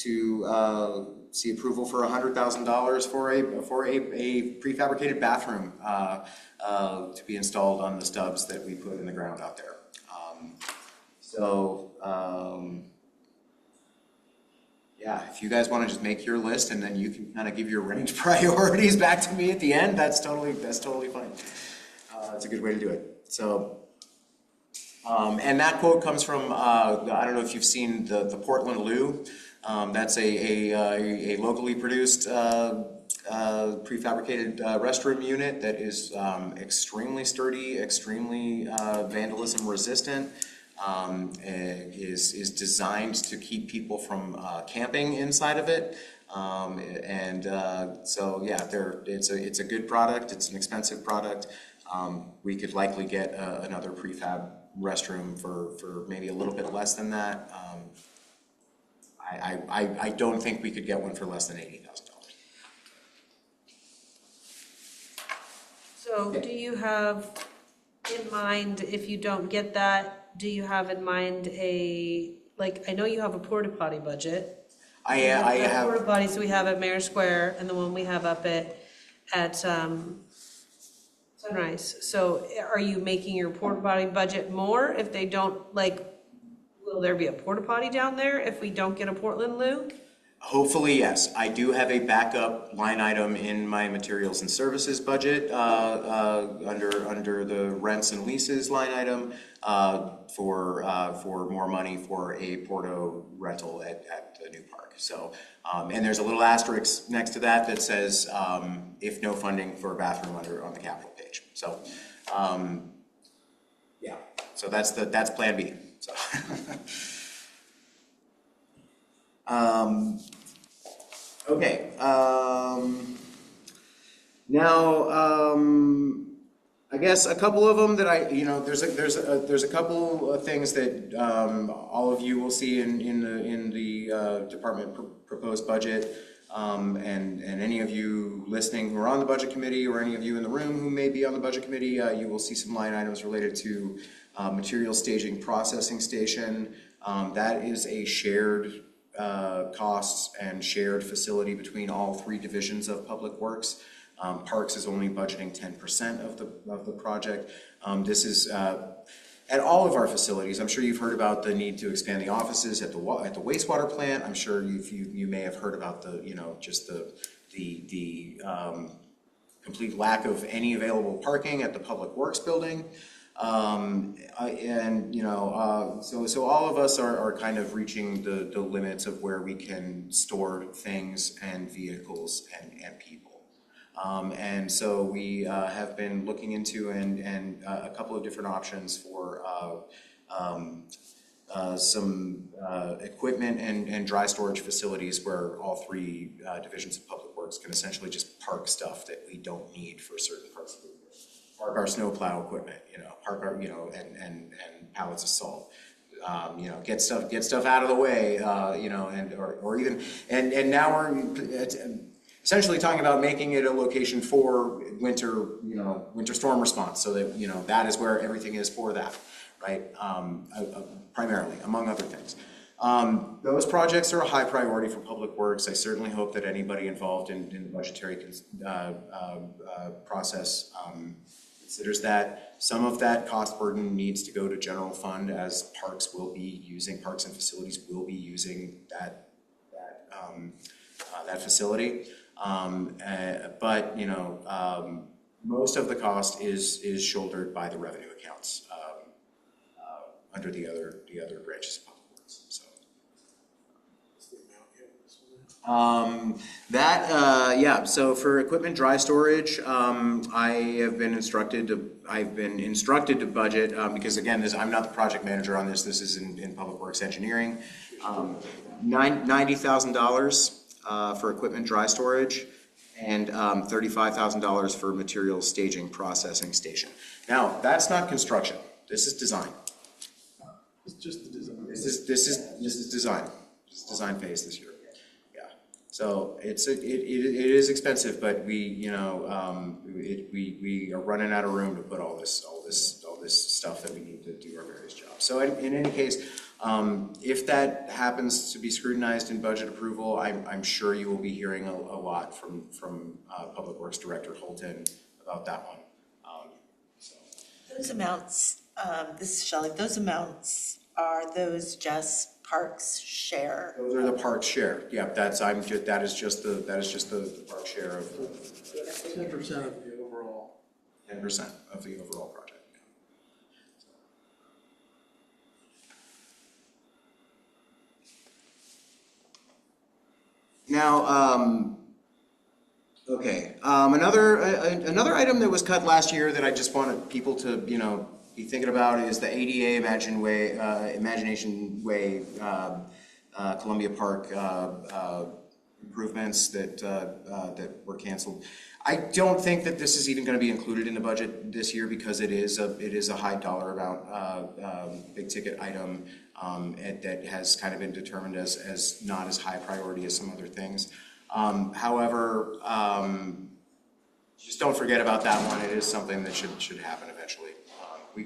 see approval for $100,000 for a prefabricated bathroom to be installed on the stubs that we put in the ground out there. Yeah, if you guys want to just make your list and then you can kind of give your ranked priorities back to me at the end, that's totally fine. It's a good way to do it. So, and that quote comes from I don't know if you've seen the Portland Loo. That's a locally produced prefabricated restroom unit that is extremely sturdy, extremely vandalism resistant. Is designed to keep people from camping inside of it, so yeah, it's a good product. It's an expensive product. We could likely get another prefab restroom for maybe a little bit less than that. I don't think we could get one for less than $80,000. So do you have in mind, if you don't get that, do you have in mind I know you have a porta potty budget. I have porta potties we have at Mayor Square and the one we have up at Sunrise. So are you making your porta potty budget more if they don't, will there be a porta potty down there if we don't get a Portland Loo? Hopefully, yes. I do have a backup line item in my materials and services budget under the rents and leases line item for more money for a Porto rental at the new park. So, and there's a little asterisk next to that says if no funding for a bathroom on the capital page. So, yeah. So that's Plan B. So. Okay. Now, I guess a couple of them that there's a couple of things that all of you will see in the department proposed budget, and any of you listening who are on the budget committee, or any of you in the room who may be on the budget committee, you will see some line items related to material staging processing station. That is a shared costs and shared facility between all three divisions of Public Works. Parks is only budgeting 10% of the project. This is at all of our facilities. I'm sure you've heard about the need to expand the offices at the wastewater plant. I'm sure you may have heard about the complete lack of any available parking at the Public Works building. So all of us are kind of reaching the limits of where we can store things and vehicles and people. And so we have been looking into and a couple of different options for some equipment and dry storage facilities where all three divisions of Public Works can essentially just park stuff that we don't need for certain parts of the year. Park our snowplow equipment, park our, and pallets of salt, get stuff out of the way, or even, and now we're essentially talking about making it a location for winter storm response, so that, that is where everything is for that, right? Primarily, among other things. Those projects are a high priority for Public Works. I certainly hope that anybody involved in the budgetary process considers that. Some of that cost burden needs to go to general fund, as parks and facilities will be using that facility. But most of the cost is shouldered by the revenue accounts under the other branches of Public Works. So. So for equipment dry storage, I've been instructed to budget, because again, I'm not the project manager on this. This is in Public Works Engineering. $90,000 for equipment dry storage, and $35,000 for materials staging processing station. Now, that's not construction. This is design. It's just the design. This is design. It's design phase this year. Yeah. So it is expensive, but we are running out of room to put all this stuff that we need to do our various jobs. So in any case, if that happens to be scrutinized in budget approval, I'm sure you will be hearing a lot from Public Works Director Holton about that one. Those amounts, this is Shelley, those amounts, are those just parks share? Those are the park share. Yeah, that is just the park share of 10% of the overall. 10% of the overall project. Now, okay. Another item that was cut last year that I just wanted people to, be thinking about is the ADA Imagination Way, Columbia Park improvements that were canceled. I don't think that this is even going to be included in the budget this year, because it is a high dollar amount, big ticket item that has kind of been determined as not as high priority as some other things. However, just don't forget about that one. It is something that should happen eventually. We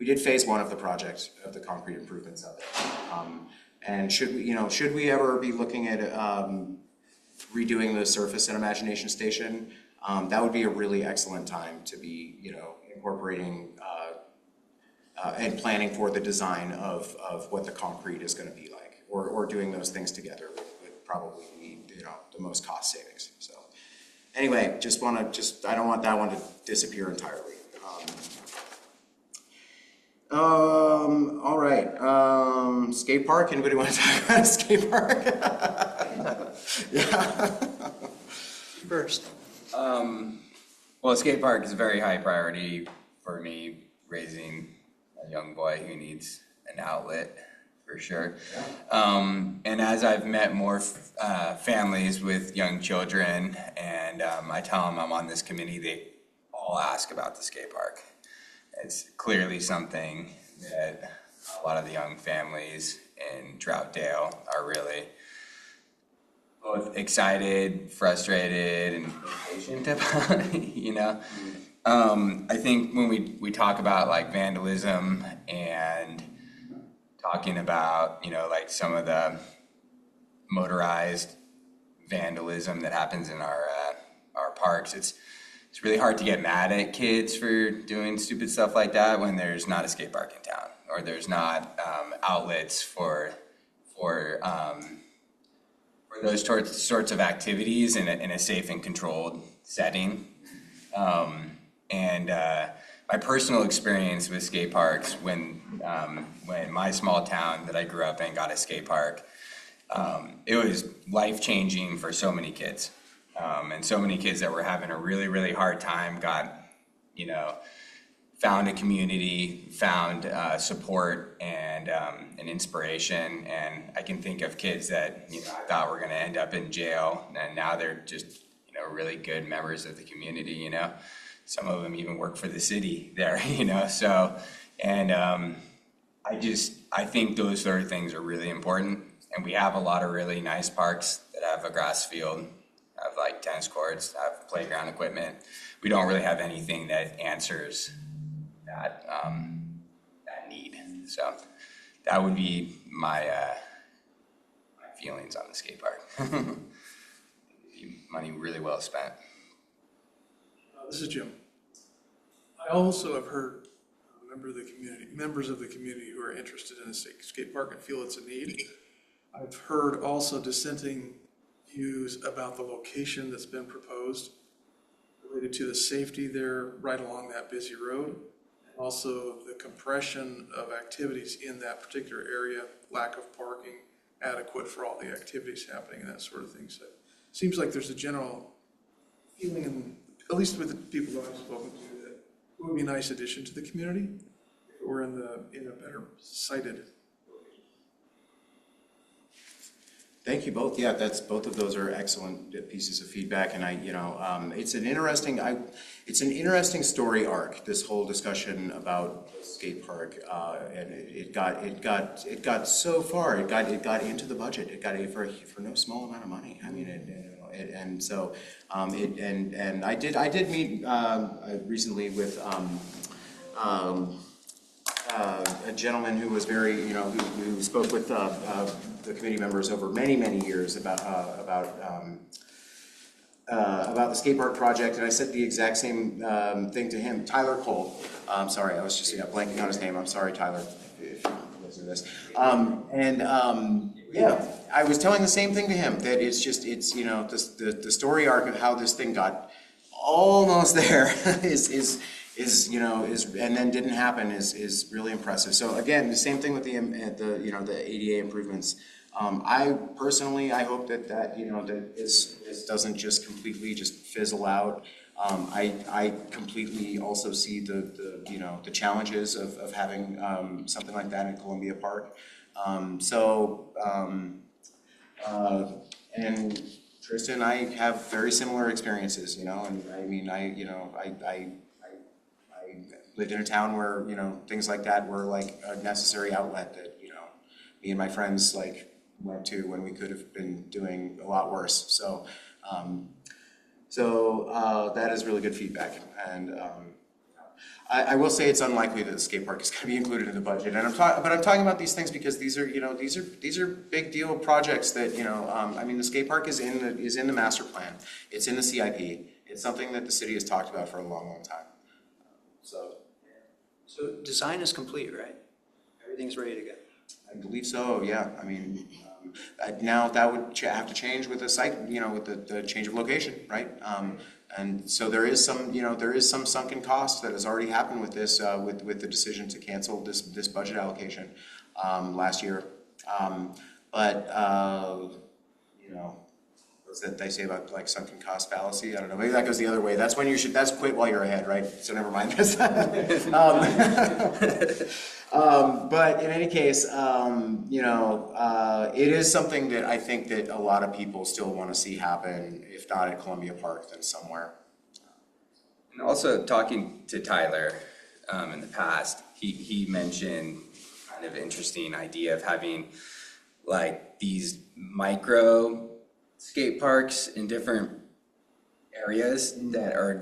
did phase one of the project of the concrete improvements out there. And should we ever be looking at redoing the surface at Imagination Station, that would be a really excellent time to be, incorporating and planning for the design of what the concrete is going to be like, or doing those things together would probably be, the most cost savings. So anyway, I don't want that one to disappear entirely. All right. Skate park. Anybody want to talk about a skate park? Yeah. First. Well, skate park is a very high priority for me, raising a young boy who needs an outlet for sure. And as I've met more families with young children, and I tell them I'm on this committee, they all ask about the skate park. It's clearly something that a lot of the young families in Troutdale are really both excited, frustrated, and impatient about, I think when we talk about like vandalism and talking about, like some of the motorized vandalism that happens in our parks, it's really hard to get mad at kids for doing stupid stuff like that when there's not a skate park in town, or there's not outlets for those sorts of activities in a safe and controlled setting. And my personal experience with skate parks, when my small town that I grew up in got a skate park, it was life-changing for so many kids. And so many kids that were having a really, really hard time got, found a community, found support and inspiration. And I can think of kids that, I thought were going to end up in jail, and now they're just, really good members of the community, Some of them even work for the city there, so, and I think those sort of things are really important. And we have a lot of really nice parks that have a grass field, have like tennis courts, have playground equipment. We don't really have anything that answers that need. So that would be my my feelings on the skate park. Money really well spent. This is Jim. I also have heard members of the community who are interested in a skate park and feel it's a need. I've heard also dissenting views about the location that's been proposed related to the safety there right along that busy road. And also the compression of activities in that particular area, lack of parking adequate for all the activities happening and that sort of thing. So it seems like there's a general feeling, at least with the people that I've spoken to, that it would be a nice addition to the community if it were in a better sited. Thank you both. Yeah, both of those are excellent pieces of feedback, and it's an interesting story arc. This whole discussion about the skate park, and it got so far. It got into the budget. It got for no small amount of money. I mean, I did meet recently with a gentleman who was very, who spoke with the committee members over many years about the skate park project, and I said the exact same thing to him. Tyler Cole. Sorry, I was just blanking on his name. I'm sorry, Tyler, if you listen to this. Yeah, I was telling the same thing to him, that the story arc of how this thing got almost there is and then didn't happen is really impressive. So again, the same thing with the ADA improvements. I personally, I hope that this doesn't just completely just fizzle out. I completely also see the challenges of having something like that in Columbia Park. And Tristan and I have very similar experiences, and I mean, I lived in a town where, things like that were like a necessary outlet that, me and my friends went to when we could have been doing a lot worse. So that is really good feedback. And I will say it's unlikely that the skate park is going to be included in the budget. And I'm talking about these things because these are big deal projects that, I mean, the skate park is in the master plan. It's in the CIP. It's something that the city has talked about for a long time. So design is complete, right? Everything's ready to go. I believe so, yeah. I mean, now that would have to change with the site, with the change of location, right? And so there is some sunken cost that has already happened with this, with the decision to cancel this budget allocation last year. What's that they say about sunken cost fallacy? I don't know. Maybe that goes the other way. That's when that's quit while you're ahead, right? So never mind this. But in any case, it is something that I think that a lot of people still want to see happen, if not at Columbia Park, then somewhere. And also talking to Tyler in the past, he mentioned kind of interesting idea of having these micro skate parks in different areas that are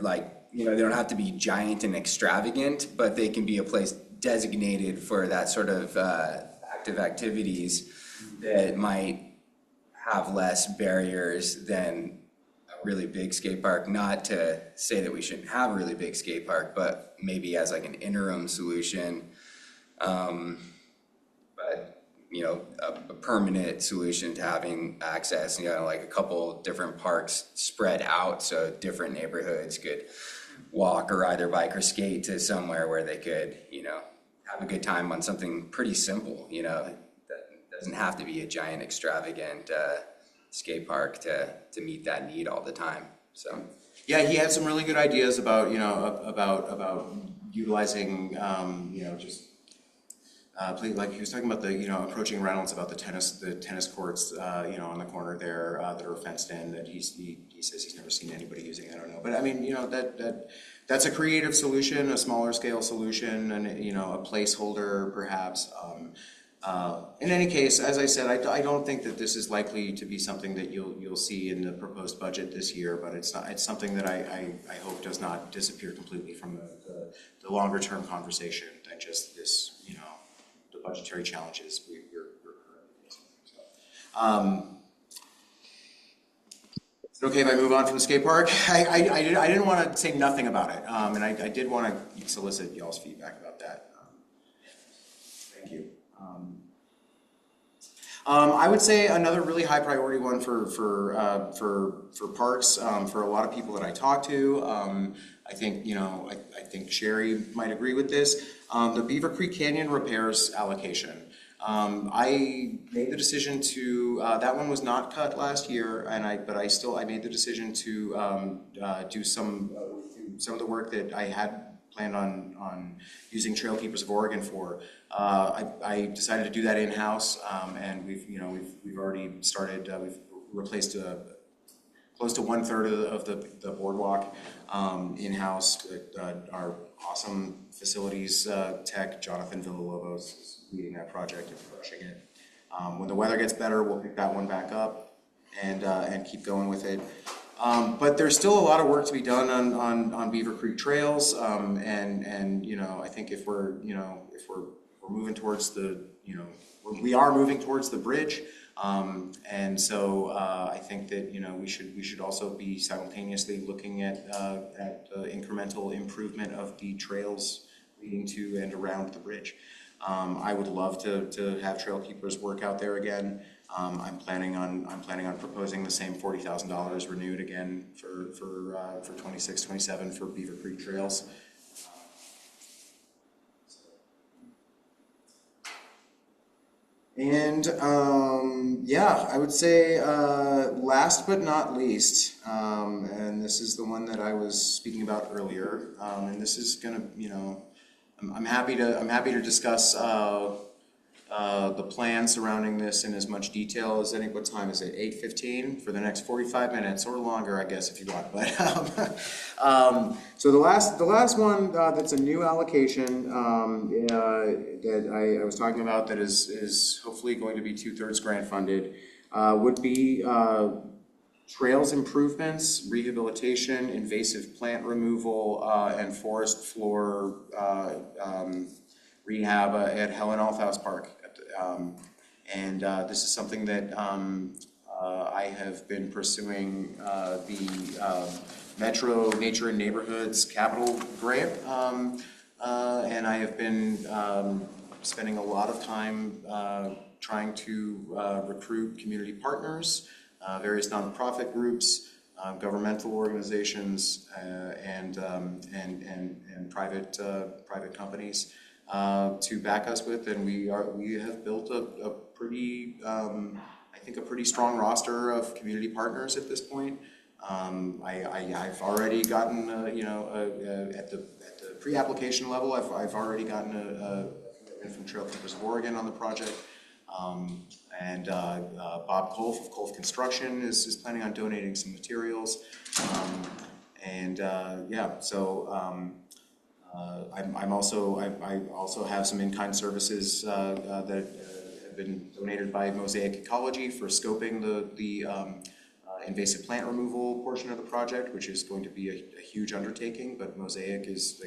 they don't have to be giant and extravagant, but they can be a place designated for that sort of active activities that might have less barriers than a really big skate park. Not to say that we shouldn't have a really big skate park, but maybe as an interim solution, but a permanent solution to having access, a couple different parks spread out so different neighborhoods could walk or ride their bike or skate to somewhere where they could, have a good time on something pretty simple, that doesn't have to be a giant extravagant skate park to meet that need all the time. So yeah, he had some really good ideas about about utilizing just he was talking about the approaching Reynolds about the tennis courts on the corner there that are fenced in, that he says he's never seen anybody using. I don't know, but I mean that's a creative solution, a smaller scale solution, and a placeholder perhaps. In any case, as I said, I don't think that this is likely to be something that you'll see in the proposed budget this year, but it's something that I hope does not disappear completely from the longer term conversation than just this budgetary challenges we're currently facing. So, is it okay if I move on from the skate park? I didn't want to say nothing about it, and I did want to solicit y'all's feedback about that. Thank you. I would say another really high priority one for parks, for a lot of people that I talk to. I think, I think Sherry might agree with this. The Beaver Creek Canyon repairs allocation. I made the decision to, that one was not cut last year, but I made the decision to do some of the work that I had planned on using Trail Keepers of Oregon for. I decided to do that in-house, and we've already started. We've replaced close to 1/3 of the boardwalk in-house. Our awesome facilities tech, Jonathan Villalobos, is leading that project and crushing it. When the weather gets better, we'll pick that one back up and keep going with it. But there's still a lot of work to be done on Beaver Creek trails, and I think if we're moving towards we are moving towards the bridge, and so I think that we should also be simultaneously looking at incremental improvement of the trails leading to and around the bridge. I would love to have Trail Keepers work out there again. I'm planning on proposing the same $40,000 renewed again for 26, 27 for Beaver Creek trails. And yeah, I would say last but not least, and this is the one that I was speaking about earlier, and this is gonna, I'm happy to discuss the plan surrounding this in as much detail as any. What time is it? 8:15 for the next 45 minutes or longer, I guess, if you want. But so the last one that's a new allocation that I was talking about that is hopefully going to be 2/3 grant funded would be trails improvements, rehabilitation, invasive plant removal, and forest floor rehab at Helen Althouse Park. And this is something that I have been pursuing the Metro Nature and Neighborhoods Capital Grant, and I have been spending a lot of time trying to recruit community partners, various nonprofit groups, governmental organizations, and private companies to back us with, and we have built a pretty, I think, a pretty strong roster of community partners at this point. I've already gotten, at the pre-application level, I've already gotten a commitment from Trail Keepers of Oregon on the project, and Bob Kolf of Kolf Construction is planning on donating some materials, yeah, so. I also have some in-kind services that have been donated by Mosaic Ecology for scoping the invasive plant removal portion of the project, which is going to be a huge undertaking, but Mosaic is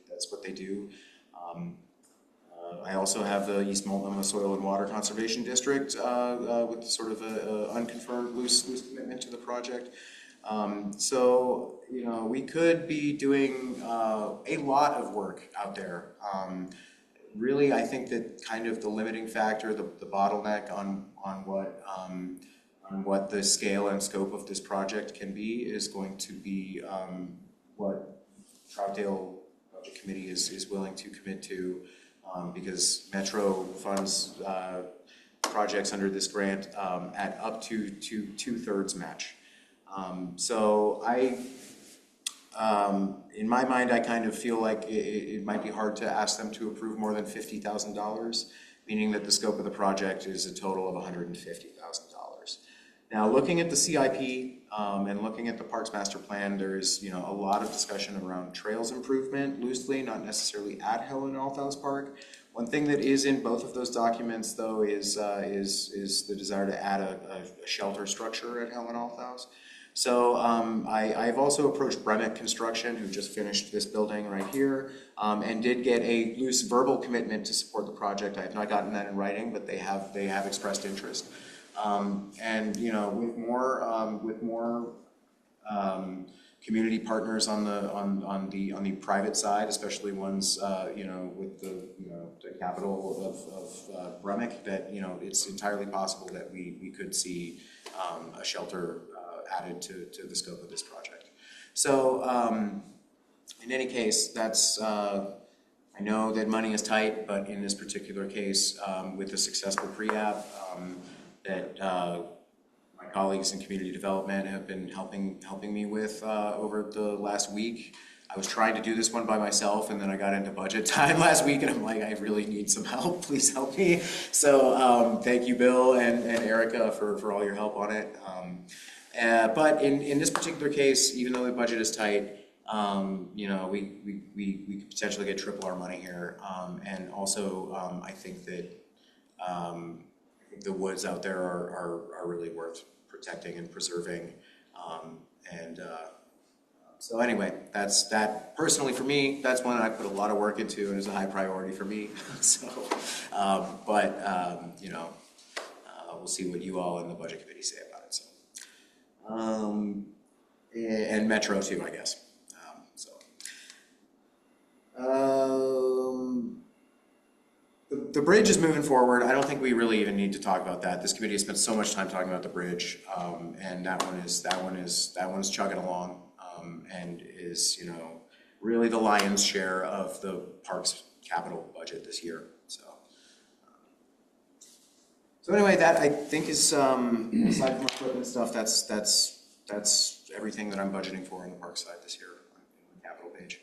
that's what they do. I also have the East Multnomah Soil and Water Conservation District with sort of a unconfirmed loose commitment to the project. So, we could be doing a lot of work out there. Really, I think that kind of the limiting factor, the bottleneck on what the scale and scope of this project can be is going to be what Troutdale Budget Committee is willing to commit to, because Metro funds projects under this grant at up to 2/3 match. So in my mind, I kind of feel like it might be hard to ask them to approve more than $50,000, meaning that the scope of the project is a total of $150,000. Now, looking at the CIP and looking at the Parks Master Plan, there is a lot of discussion around trails improvement loosely, not necessarily at Helen Althouse Park. One thing that is in both of those documents, though, is the desire to add a shelter structure at Helen Althouse. So I've also approached Bremick Construction, who just finished this building right here, and did get a loose verbal commitment to support the project. I have not gotten that in writing, but they have expressed interest. And you know, with more community partners on the private side, especially ones you know, with the the capital of Bremick, that you know, it's entirely possible that we could see a shelter added to the scope of this project. So in any case, that's I know that money is tight, but in this particular case, with a successful pre-app, that my colleagues in community development have been helping me with over the last week. I was trying to do this one by myself, and then I got into budget time last week, and I'm like, I really need some help. Please help me. So thank you, Bill and Erica, for all your help on it. But in this particular case, even though the budget is tight, you know, we could potentially get triple our money here. And also, I think that the woods out there are really worth protecting and preserving. So anyway, that's that. Personally, for me, that's one I put a lot of work into and is a high priority for me. So, you know, we'll see what you all in the budget committee say about it. So, and Metro too, I guess. The bridge is moving forward. I don't think we really even need to talk about that. This committee has spent so much time talking about the bridge, and that one's chugging along, and is, you know, really the lion's share of the parks capital budget this year. So anyway, that I think is aside from equipment stuff, that's everything that I'm budgeting for on the park side this year on the capital page.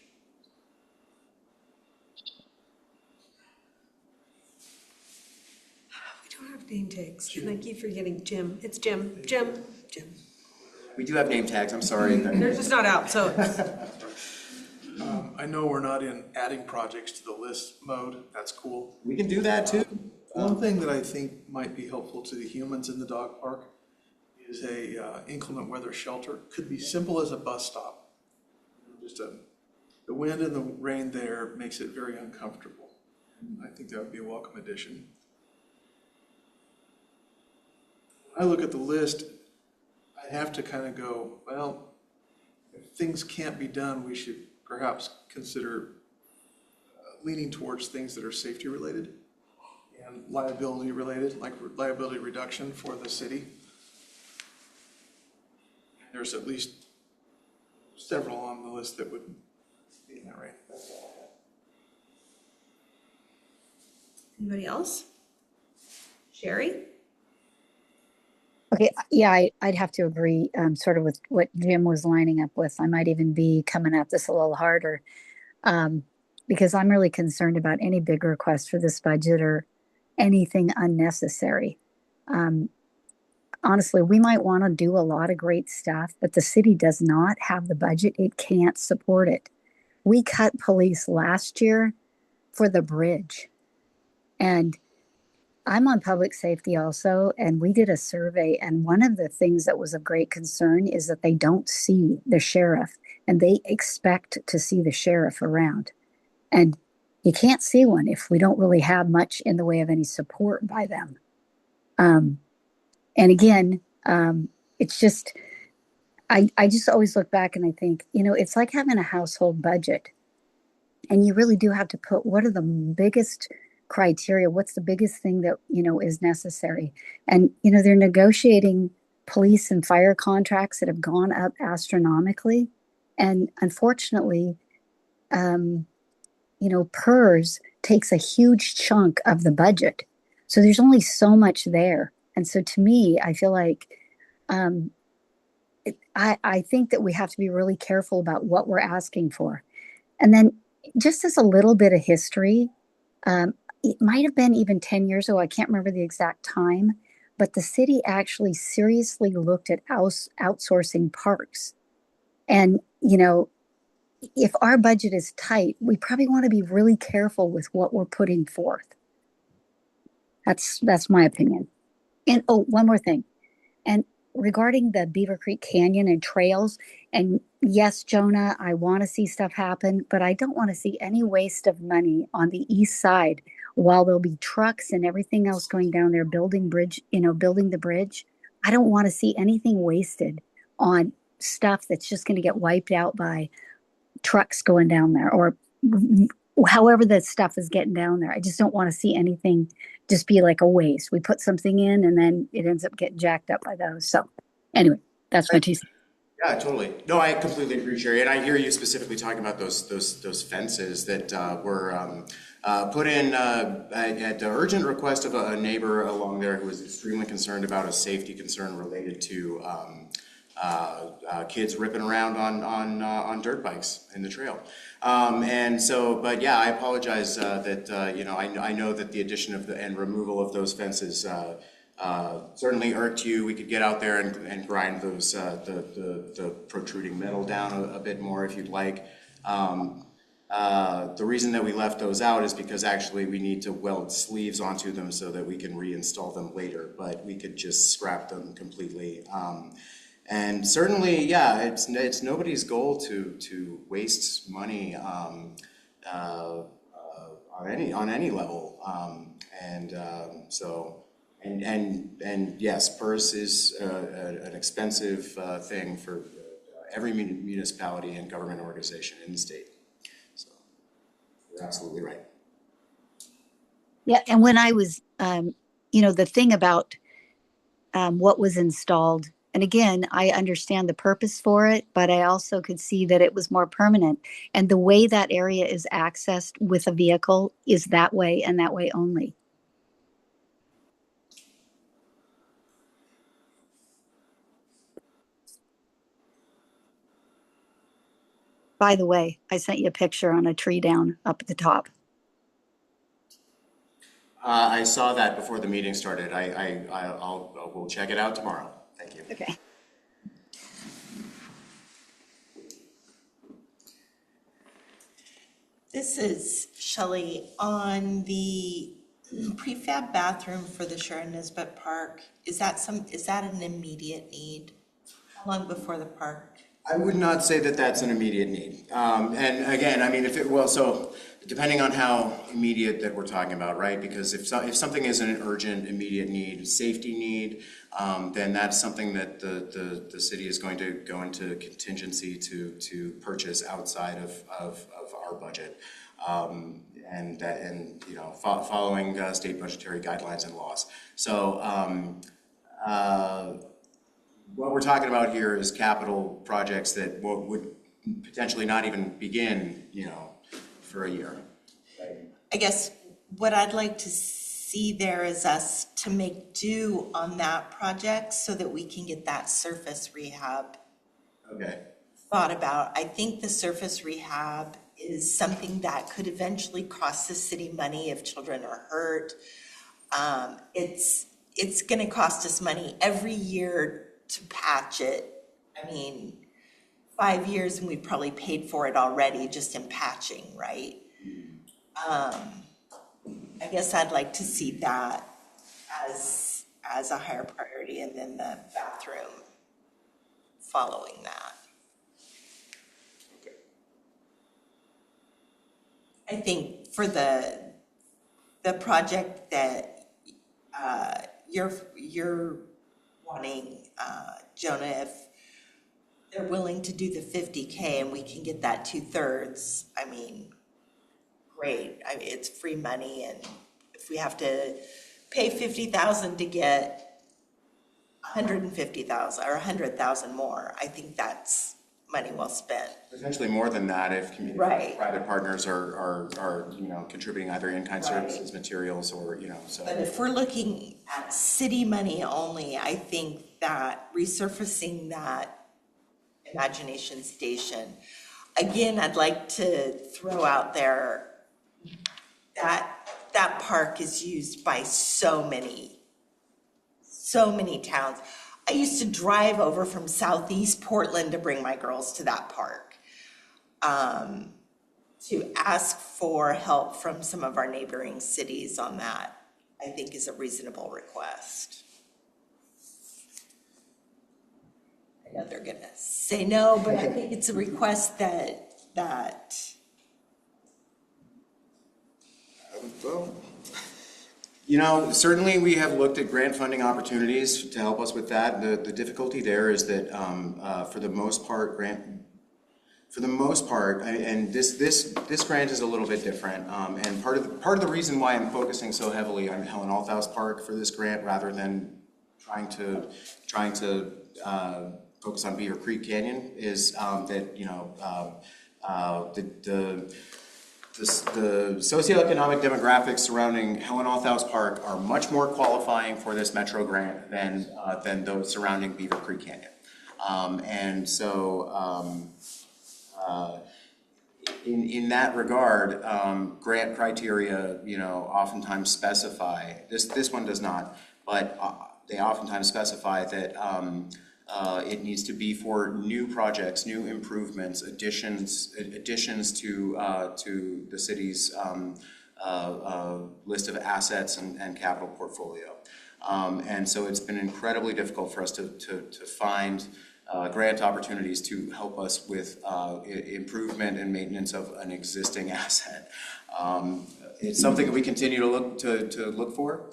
We don't have name tags, and I keep forgetting Jim. It's Jim. We do have name tags, I'm sorry. They're just not out, so. I know we're not in adding projects to the list mode. That's cool. We can do that too. One thing that I think might be helpful to the humans in the dog park is a inclement weather shelter. Could be simple as a bus stop. Just the wind and the rain there makes it very uncomfortable. I think that would be a welcome addition. When I look at the list, I have to kind of go, well, if things can't be done, we should perhaps consider leaning towards things that are safety related and liability related, like liability reduction for the city. There's at least several on the list that would be in that range. Anybody else? Sherry? Okay, yeah, I'd have to agree sort of with what Jim was lining up with. I might even be coming at this a little harder because I'm really concerned about any big request for this budget or anything unnecessary. Honestly, we might want to do a lot of great stuff, but the city does not have the budget. It can't support it. We cut police last year for the bridge. And I'm on public safety also, and we did a survey, and one of the things that was of great concern is that they don't see the sheriff, and they expect to see the sheriff around. And you can't see one if we don't really have much in the way of any support by them. And again, it's just, I just always look back and I think, you know, it's like having a household budget. And you really do have to put what are the biggest criteria, what's the biggest thing that, you know, is necessary. And, you know, they're negotiating police and fire contracts that have gone up astronomically. And unfortunately, you know, PERS takes a huge chunk of the budget. So there's only so much there. And so to me, I feel like I think that we have to be really careful about what we're asking for. And then just as a little bit of history, it might have been even 10 years ago, I can't remember the exact time, but the city actually seriously looked at outsourcing parks. And, you know, if our budget is tight, we probably want to be really careful with what we're putting forth. That's my opinion. And oh, one more thing. And regarding the Beaver Creek Canyon and trails, and yes, Jonah, I want to see stuff happen, but I don't want to see any waste of money on the east side while there'll be trucks and everything else going down there building bridge, building the bridge. I don't want to see anything wasted on stuff that's just going to get wiped out by trucks going down there or however that stuff is getting down there. I just don't want to see anything just be like a waste. We put something in and then it ends up getting jacked up by those. So anyway, that's my 2 cents. Yeah, totally. No, I completely agree, Sherry. And I hear you specifically talking about those fences that were put in at the urgent request of a neighbor along there who was extremely concerned about a safety concern related to kids ripping around on dirt bikes in the trail. And so, but yeah, I apologize that I know that the addition of and removal of those fences certainly irked you. We could get out there and grind those the protruding metal down a bit more if you'd like. The reason that we left those out is because actually we need to weld sleeves onto them so that we can reinstall them later, but we could just scrap them completely. And certainly, yeah, it's nobody's goal to waste money on any level. And yes, PERS is an expensive thing for every municipality and government organization in the state. So you're absolutely right. Yeah, and when I was, the thing about what was installed, and again, I understand the purpose for it, but I also could see that it was more permanent. And the way that area is accessed with a vehicle is that way and that way only. By the way, I sent you a picture on a tree down up at the top. I saw that before the meeting started. We'll check it out tomorrow. Thank you. Okay. This is Shelley on the prefab bathroom for the Sharon Nisbet Park. Is that an immediate need? How long before the park? I would not say that that's an immediate need. And again, I mean, so depending on how immediate that we're talking about, right? Because if something is an urgent, immediate need, safety need, then that's something that the city is going to go into contingency to purchase outside of our budget. Following state budgetary guidelines and laws. So what we're talking about here is capital projects that would potentially not even begin, for a year. I guess what I'd like to see there is us to make do on that project so that we can get that surface rehab thought about. I think the surface rehab is something that could eventually cost the city money if children are hurt. It's going to cost us money every year to patch it. I mean, 5 years and we probably paid for it already just in patching, right? I guess I'd like to see that as a higher priority, and then the bathroom following that. I think for the project that you're wanting, Jonah, if they're willing to do the 50K and we can get that 2/3, I mean, great. I mean, it's free money, and if we have to pay $50,000 to get 150,000 or 100,000 more, I think that's money well spent. Potentially more than that if private partners are contributing either in-kind services, materials, or so. But if we're looking at city money only, I think that resurfacing that Imagination Station, again, I'd like to throw out there that park is used by so many towns. I used to drive over from Southeast Portland to bring my girls to that park, to ask for help from some of our neighboring cities on that, I think is a reasonable request. I know they're gonna say no, but I think it's a request that Well, you know, certainly we have looked at grant funding opportunities to help us with that. The difficulty there is that for the most part, and this grant is a little bit different. And part of the reason why I'm focusing so heavily on Helen Althouse Park for this grant rather than trying to focus on Beaver Creek Canyon is that, you know, the socioeconomic demographics surrounding Helen Althouse Park are much more qualifying for this Metro grant than those surrounding Beaver Creek Canyon. And so in that regard, grant criteria, you know, oftentimes specify, this one does not, but they oftentimes specify that it needs to be for new projects, new improvements, additions to the city's list of assets and capital portfolio. And so it's been incredibly difficult for us to find grant opportunities to help us with improvement and maintenance of an existing asset. It's something that we continue to look for,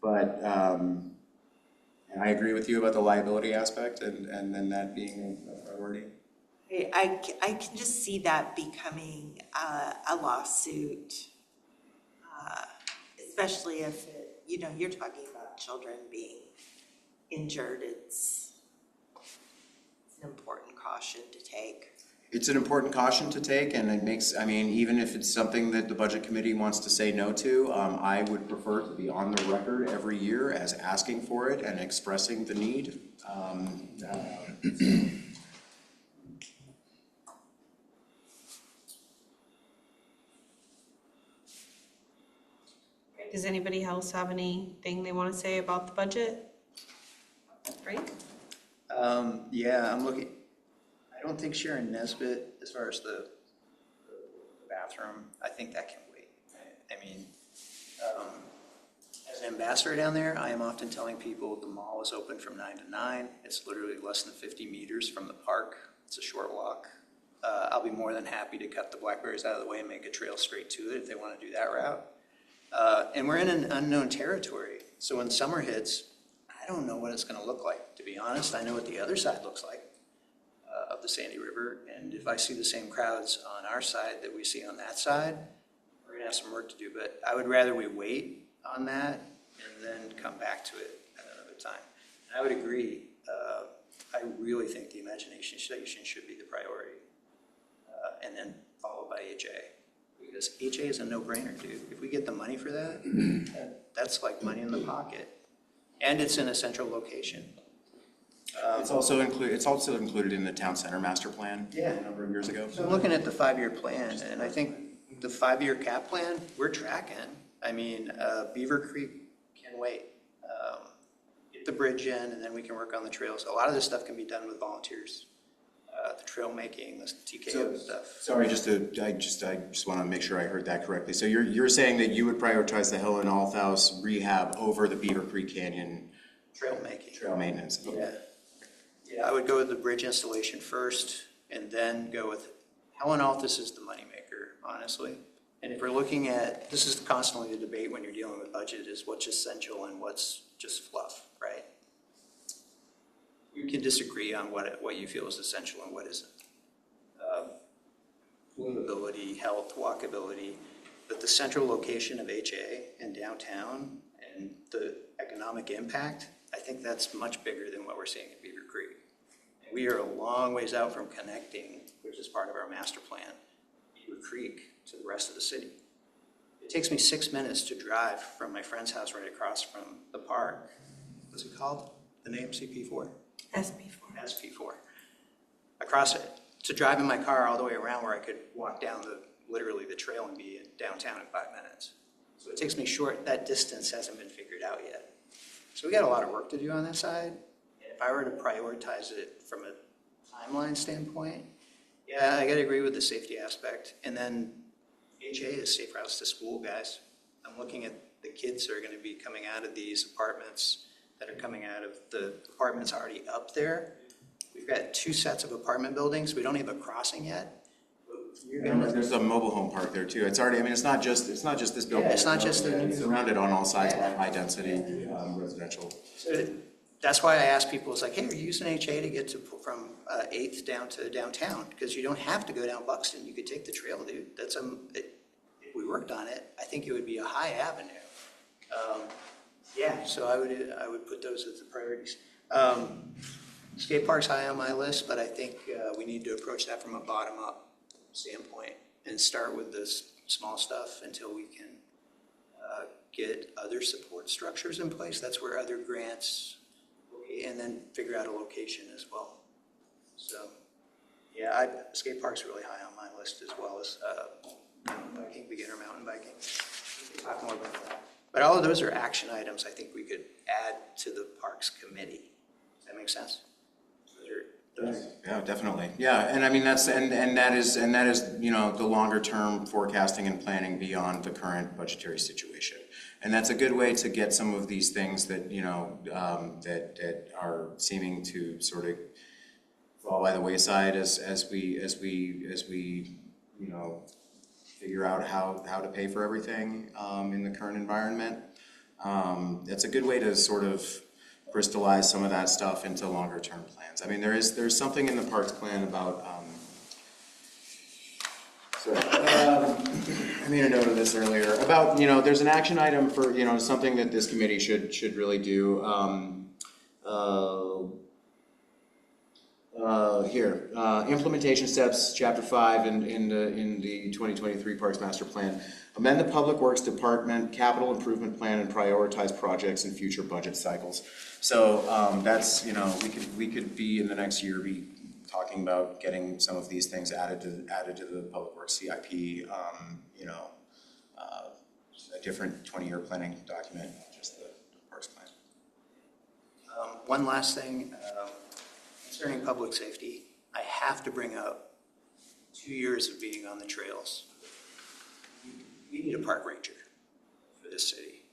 but and I agree with you about the liability aspect and then that being a priority. I can just see that becoming a lawsuit, especially if, you know, you're talking about children being injured. It's an important caution to take. It's an important caution to take, and it makes, I mean, even if it's something that the budget committee wants to say no to, I would prefer to be on the record every year as asking for it and expressing the need. Does anybody else have anything they want to say about the budget? Frank? Yeah, I'm looking, I don't think Sharon Nesbitt, as far as the bathroom, I think that can wait. I mean, as an ambassador down there, I am often telling people the mall is open from 9 to 9. It's literally less than 50 meters from the park. It's a short walk. I'll be more than happy to cut the blackberries out of the way and make a trail straight to it if they want to do that route. And we're in an unknown territory. So when summer hits, I don't know what it's going to look like. To be honest, I know what the other side looks like of the Sandy River. And if I see the same crowds on our side that we see on that side, we're going to have some work to do. But I would rather we wait on that and then come back to it at another time. And I would agree. I really think the imagination station should be the priority. And then followed by HA. Because HA is a no-brainer, dude. If we get the money for that, that's like money in the pocket. And it's in a central location. It's also included in the town center master plan a number of years ago. So I'm looking at the 5-year plan, and I think the 5-year cap plan, we're tracking. I mean, Beaver Creek can wait. Get the bridge in, and then we can work on the trails. A lot of this stuff can be done with volunteers. The trail making, the TKO stuff. Sorry, I just want to make sure I heard that correctly. So you're saying that you would prioritize the Helen Althouse rehab over the Beaver Creek Canyon Trail making. trail maintenance? Okay. Yeah, I would go with the bridge installation first, and then go with Helen Althouse is the moneymaker, honestly. And if we're looking at, this is constantly the debate when you're dealing with budget, is what's essential and what's just fluff, right? You can disagree on what you feel is essential and what isn't. Livability, health, walkability, but the central location of HA and downtown and the economic impact, I think that's much bigger than what we're seeing at Beaver Creek. And we are a long ways out from connecting, which is part of our master plan, Beaver Creek to the rest of the city. It takes me 6 minutes to drive from my friend's house right across from the park. What's it called? The name CP4? SP4. SP4. Across it, to drive in my car all the way around where I could walk down literally the trail and be in downtown in 5 minutes. So it takes me short, that distance hasn't been figured out yet. So we got a lot of work to do on that side. And if I were to prioritize it from a timeline standpoint, yeah, I gotta agree with the safety aspect. And then HA is safe routes to school, guys. I'm looking at the kids that are gonna be coming out of these apartments that are coming out of the apartments already up there. We've got 2 sets of apartment buildings. We don't have a crossing yet. You're gonna, There's a mobile home park there too. It's already, I mean, it's not just this building. Yeah, it's not just the- It's surrounded on all sides by high density residential. so that's why I ask people, it's like, hey, are you using HA to get to, from 8th down to downtown? Because you don't have to go down Buxton. You could take the trail, dude. That's if we worked on it, I think it would be a high avenue. Yeah, so I would put those as the priorities. Skate park's high on my list, but I think we need to approach that from a bottom-up standpoint and start with this small stuff until we can get other support structures in place. That's where other grants, and then figure out a location as well. So, yeah, skate park's really high on my list, as well as biking, beginner mountain biking. We can talk more about that. But all of those are action items I think we could add to the Parks Committee. Does that make sense? Yeah, definitely. Yeah, and I mean, that is, you know, the longer term forecasting and planning beyond the current budgetary situation. And that's a good way to get some of these things that, you know, that are seeming to sort of fall by the wayside as we, you know, figure out how to pay for everything in the current environment. It's a good way to sort of crystallize some of that stuff into longer term plans. I mean, there's something in the parks plan about, I made a note of this earlier, about, you know, there's an action item for, you know, something that this committee should really do. Implementation steps, chapter 5 in the 2023 Parks Master Plan. Amend the Public Works Department capital improvement plan and prioritize projects in future budget cycles. So that's, you know, we could be in the next year be talking about getting some of these things added to the Public Works CIP. You know, a different 20-year planning document, just the Parks Plan. One last thing concerning public safety, I have to bring up 2 years of being on the trails. We need a park ranger for this city.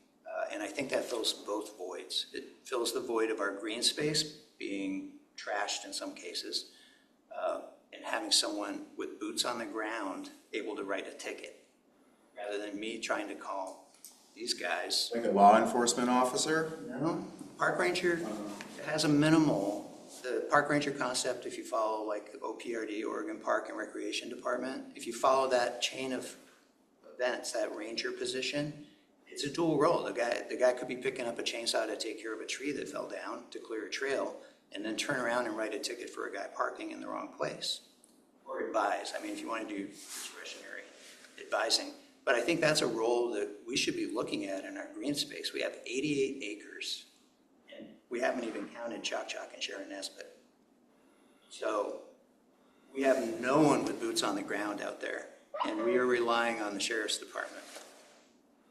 And I think that fills both voids. It fills the void of our green space being trashed in some cases, and having someone with boots on the ground able to write a ticket, rather than me trying to call these guys. Like a law enforcement officer? No, park ranger has a minimal, the park ranger concept, if you follow like OPRD, Oregon Park and Recreation Department, if you follow that chain of events, that ranger position, it's a dual role. The guy could be picking up a chainsaw to take care of a tree that fell down to clear a trail, and then turn around and write a ticket for a guy parking in the wrong place. Or advise, I mean, if you want to do discretionary advising. But I think that's a role that we should be looking at in our green space. We have 88 acres, and we haven't even counted Chalk and Sharon Nesbitt. So we have no one with boots on the ground out there, and we are relying on the Sheriff's Department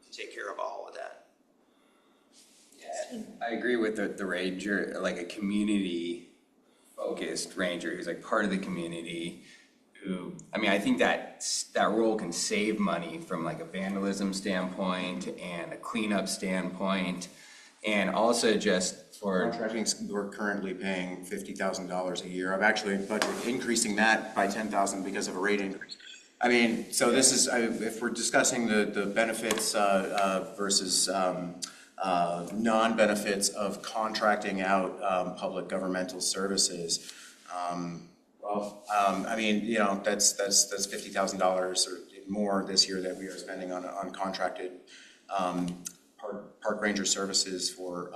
to take care of all of that. Yeah, I agree with the ranger, like a community focused ranger who's like part of the community. Who, I mean, I think that role can save money from like a vandalism standpoint and a cleanup standpoint, and also just for Contracting, we're currently paying $50,000 a year. I'm actually increasing that by $10,000 because of a rate increase. I mean, so this is, if we're discussing the benefits versus non-benefits of contracting out public governmental services, I mean, you know, that's $50,000 or more this year that we are spending on contracted park ranger services for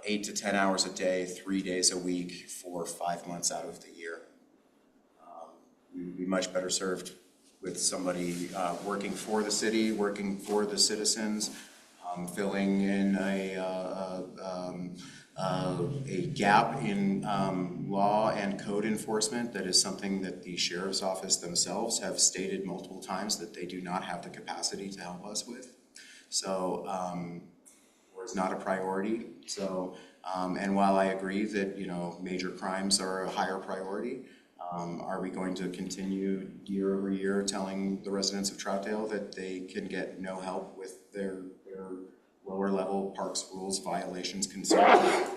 8 to 10 hours a day, 3 days a week for 5 months out of the year. We would be much better served with somebody working for the city, working for the citizens, filling in a gap in law and code enforcement that is something that the Sheriff's Office themselves have stated multiple times that they do not have the capacity to help us with. So, or it's not a priority. So, and while I agree that, you know, major crimes are a higher priority, are we going to continue year over year telling the residents of Troutdale that they can get no help with their lower level parks rules violations concerned?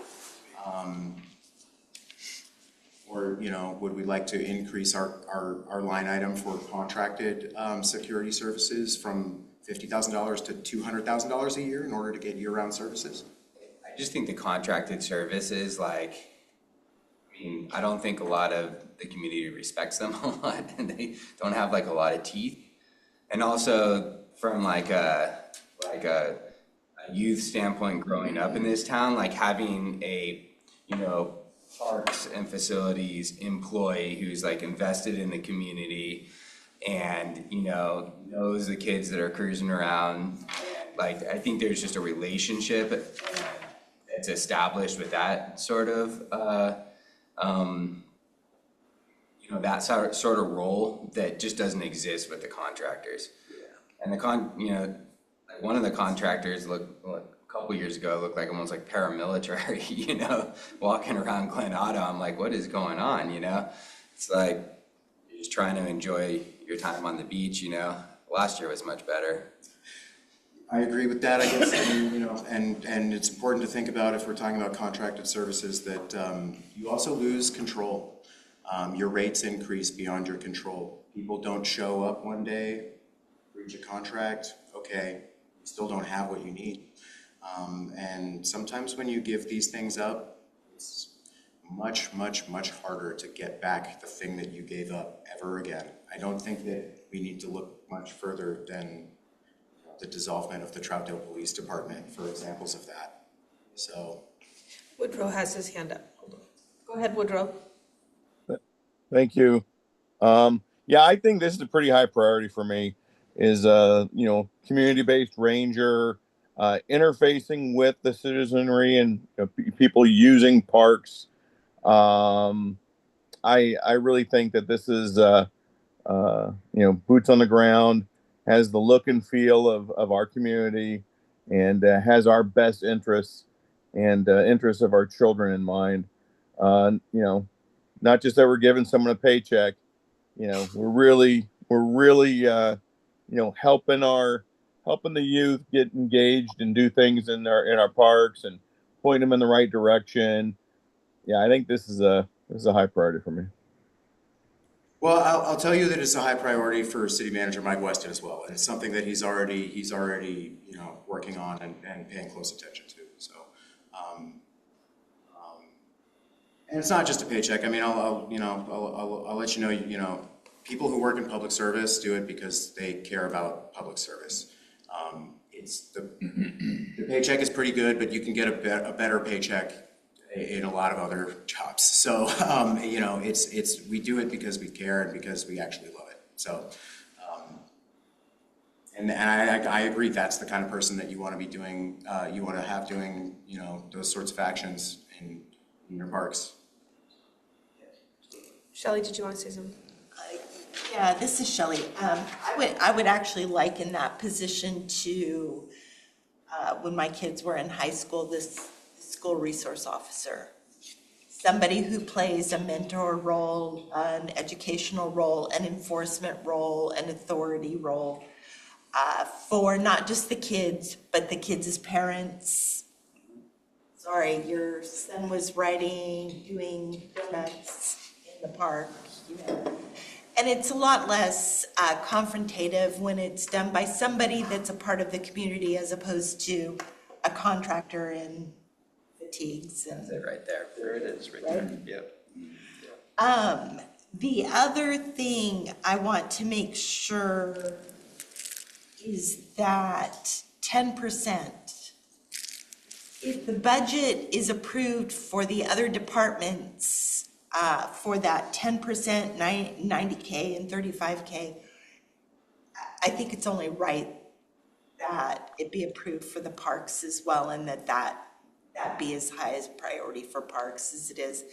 Or, you know, would we like to increase our line item for contracted security services from $50,000 to $200,000 a year in order to get year-round services? I just think the contracted services, like, I mean, I don't think a lot of the community respects them a lot, and they don't have like a lot of teeth. And also from like a youth standpoint, growing up in this town, like having a, you know, parks and facilities employee who's like invested in the community and, you know, knows the kids that are cruising around. Like, I think there's just a relationship that's established with that sort of, you know, that sort of role that just doesn't exist with the contractors. And you know, like one of the contractors a couple years ago looked like almost like paramilitary, you know, walking around Glen Otto. I'm like, what is going on, you know? It's like, you're just trying to enjoy your time on the beach, you know? Last year was much better. I agree with that, I guess. I mean, you know, and it's important to think about, if we're talking about contracted services, that you also lose control. Your rates increase beyond your control. People don't show up one day, breach a contract, okay, you still don't have what you need. And sometimes when you give these things up, it's much, much, much harder to get back the thing that you gave up ever again. I don't think that we need to look much further than the dissolvement of the Troutdale Police Department for examples of that. So. Woodrow has his hand up. Hold on. Go ahead, Woodrow. Thank you. Yeah, I think this is a pretty high priority for me, is, you know, community-based ranger, interfacing with the citizenry and, you know, people using parks. I really think that this is, you know, boots on the ground, has the look and feel of our community, and has our best interests and interests of our children in mind. You know, not just that we're giving someone a paycheck. You know, we're really, you know, helping the youth get engaged and do things in our parks and point them in the right direction. Yeah, I think this is a high priority for me. Well, I'll tell you that it's a high priority for City Manager Mike Weston as well, and it's something that he's already you know, working on and paying close attention to. So, and it's not just a paycheck. I mean, I'll let you know. You know, people who work in public service do it because they care about public service. It's the paycheck is pretty good, but you can get a better paycheck in a lot of other jobs. So, you know, we do it because we care and because we actually love it. So, and I agree, that's the kind of person that you want to be doing, you want to have doing, you know, those sorts of actions in your parks. Shelley, did you want to say something? Yeah, this is Shelley. I would actually liken that position to when my kids were in high school, this school resource officer. Somebody who plays a mentor role, an educational role, an enforcement role, an authority role for not just the kids, but the kids' parents. Sorry, your son was doing donuts in the park, you know. And it's a lot less confrontative when it's done by somebody that's a part of the community as opposed to a contractor in fatigues. And, That's it right there. There it is, right there. Yep. The other thing I want to make sure is that 10%, if the budget is approved for the other departments for that 10%, 90K and 35K, I think it's only right that it be approved for the parks as well, and that be as high as priority for parks as it is.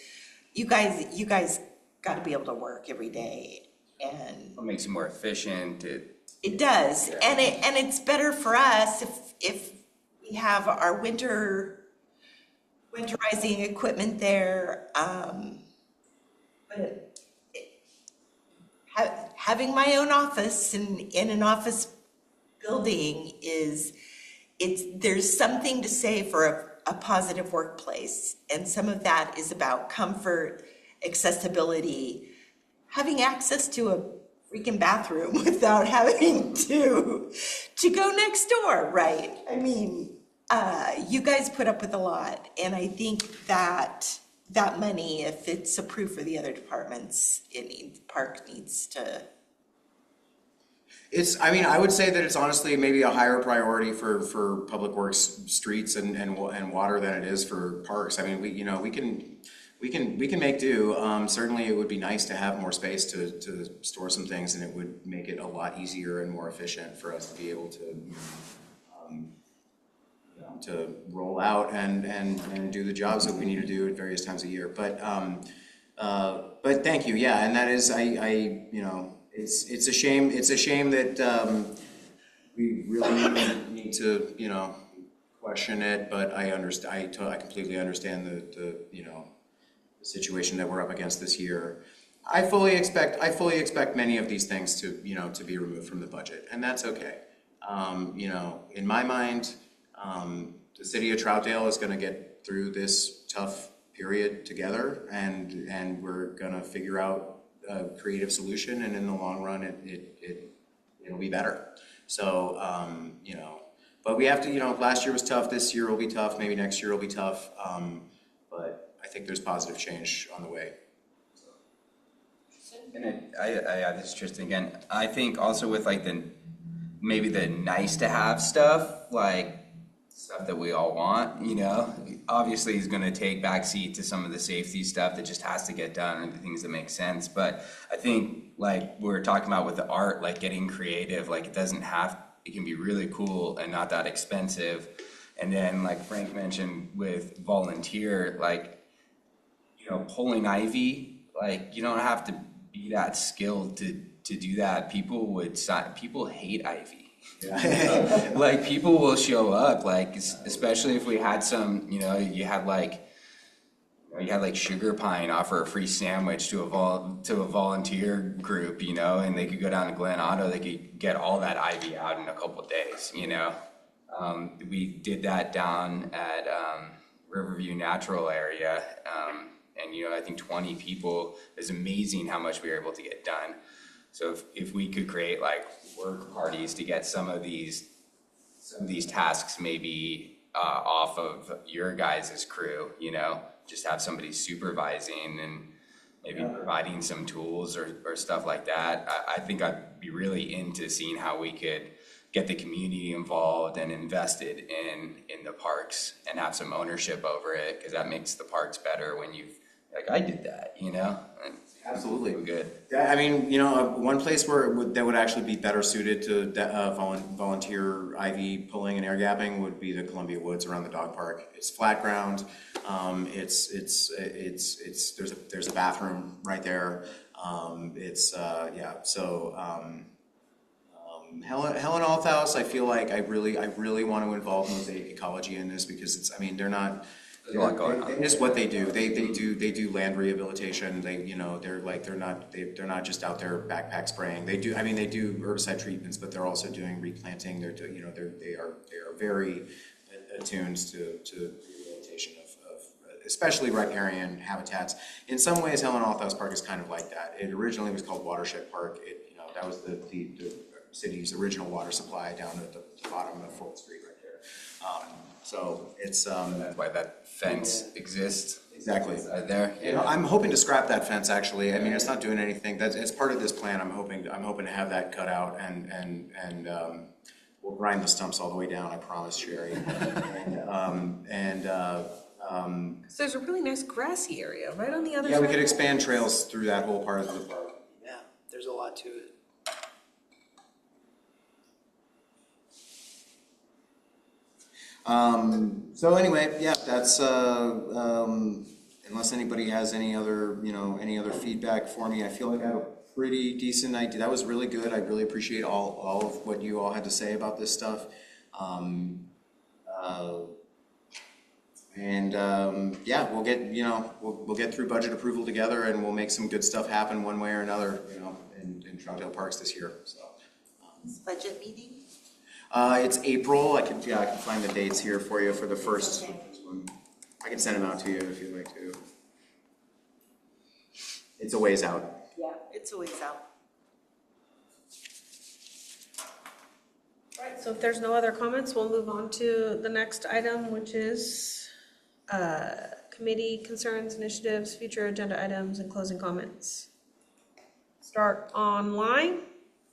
You guys got to be able to work every day, and It makes it more efficient. it does, Yeah. and it's better for us if we have our winterizing equipment there. But having my own office in an office building is there's something to say for a positive workplace. And some of that is about comfort, accessibility, having access to a freaking bathroom without having to go next door, right? I mean, you guys put up with a lot, and I think that money, if it's approved for the other departments, park needs to. I mean, I would say that it's honestly maybe a higher priority for public works, streets and water than it is for parks. I mean, we can make do. Certainly it would be nice to have more space to store some things, and it would make it a lot easier and more efficient for us to be able to roll out and do the jobs that we need to do at various times of year. But thank you, yeah, and that is, it's a shame that we really need to, question it, but I completely understand the situation that we're up against this year. I fully expect many of these things to be removed from the budget, and that's okay. In my mind, the city of Troutdale is going to get through this tough period together, and we're going to figure out a creative solution, and in the long run, it'll be better. So, but we have to, last year was tough, this year will be tough, maybe next year will be tough, but I think there's positive change on the way. And this is Tristan again. I think also with like maybe the nice to have stuff, like stuff that we all want, obviously he's going to take backseat to some of the safety stuff that just has to get done and the things that make sense. But I think like we were talking about with the art, like getting creative, like it can be really cool and not that expensive. And then like Frank mentioned with volunteer, like, pulling ivy, like you don't have to be that skilled to do that. People hate ivy. Yeah. Like people will show up, like especially if we had some, you had like Sugar Pine offer a free sandwich to a volunteer group, and they could go down to Glen Otto, they could get all that ivy out in a couple of days, We did that down at Riverview Natural area, and I think 20 people. It's amazing how much we were able to get done. So if we could create like work parties to get some of these tasks maybe off of your guys' crew, just have somebody supervising and maybe providing some tools or stuff like that. I think I'd be really into seeing how we could get the community involved and invested in the parks and have some ownership over it, because that makes the parks better when I did that, and Absolutely. good. Yeah, I mean, one place that would actually be better suited to volunteer ivy pulling and air gapping would be the Columbia Woods around the dog park. It's flat ground. There's a bathroom right there. Helen Althouse, I feel like I really want to involve Mosaic Ecology in this, because they're not. There's a lot going on. It's what they do. They do land rehabilitation. They're not just out there backpack spraying. They do herbicide treatments, but they're also doing replanting. They are very attuned to rehabilitation of especially riparian habitats. In some ways, Helen Althouse Park is kind of like that. It originally was called Watershed Park. That was the city's original water supply down at the bottom of 4th Street right there. So it's that's why that fence exists. Exactly. There. Yeah. I'm hoping to scrap that fence, actually. I mean, it's not doing anything. It's part of this plan. I'm hoping to have that cut out, and we'll grind the stumps all the way down, I promise, Sherry. So there's a really nice grassy area right on the other side. Yeah, we could expand trails through that whole part of the park. Yeah, there's a lot to it. So anyway, yeah, that's unless anybody has any other feedback for me, I feel like I have a pretty decent idea. That was really good. I really appreciate all of what you all had to say about this stuff. Yeah, we'll get through budget approval together, and we'll make some good stuff happen one way or another, in Troutdale Parks this year. So Budget meeting? It's April. I can find the dates here for you for the first one. I can send them out to you if you'd like to. It's a ways out. Yeah. It's a ways out. All right, so if there's no other comments, we'll move on to the next item, which is committee concerns, initiatives, future agenda items, and closing comments. Start online.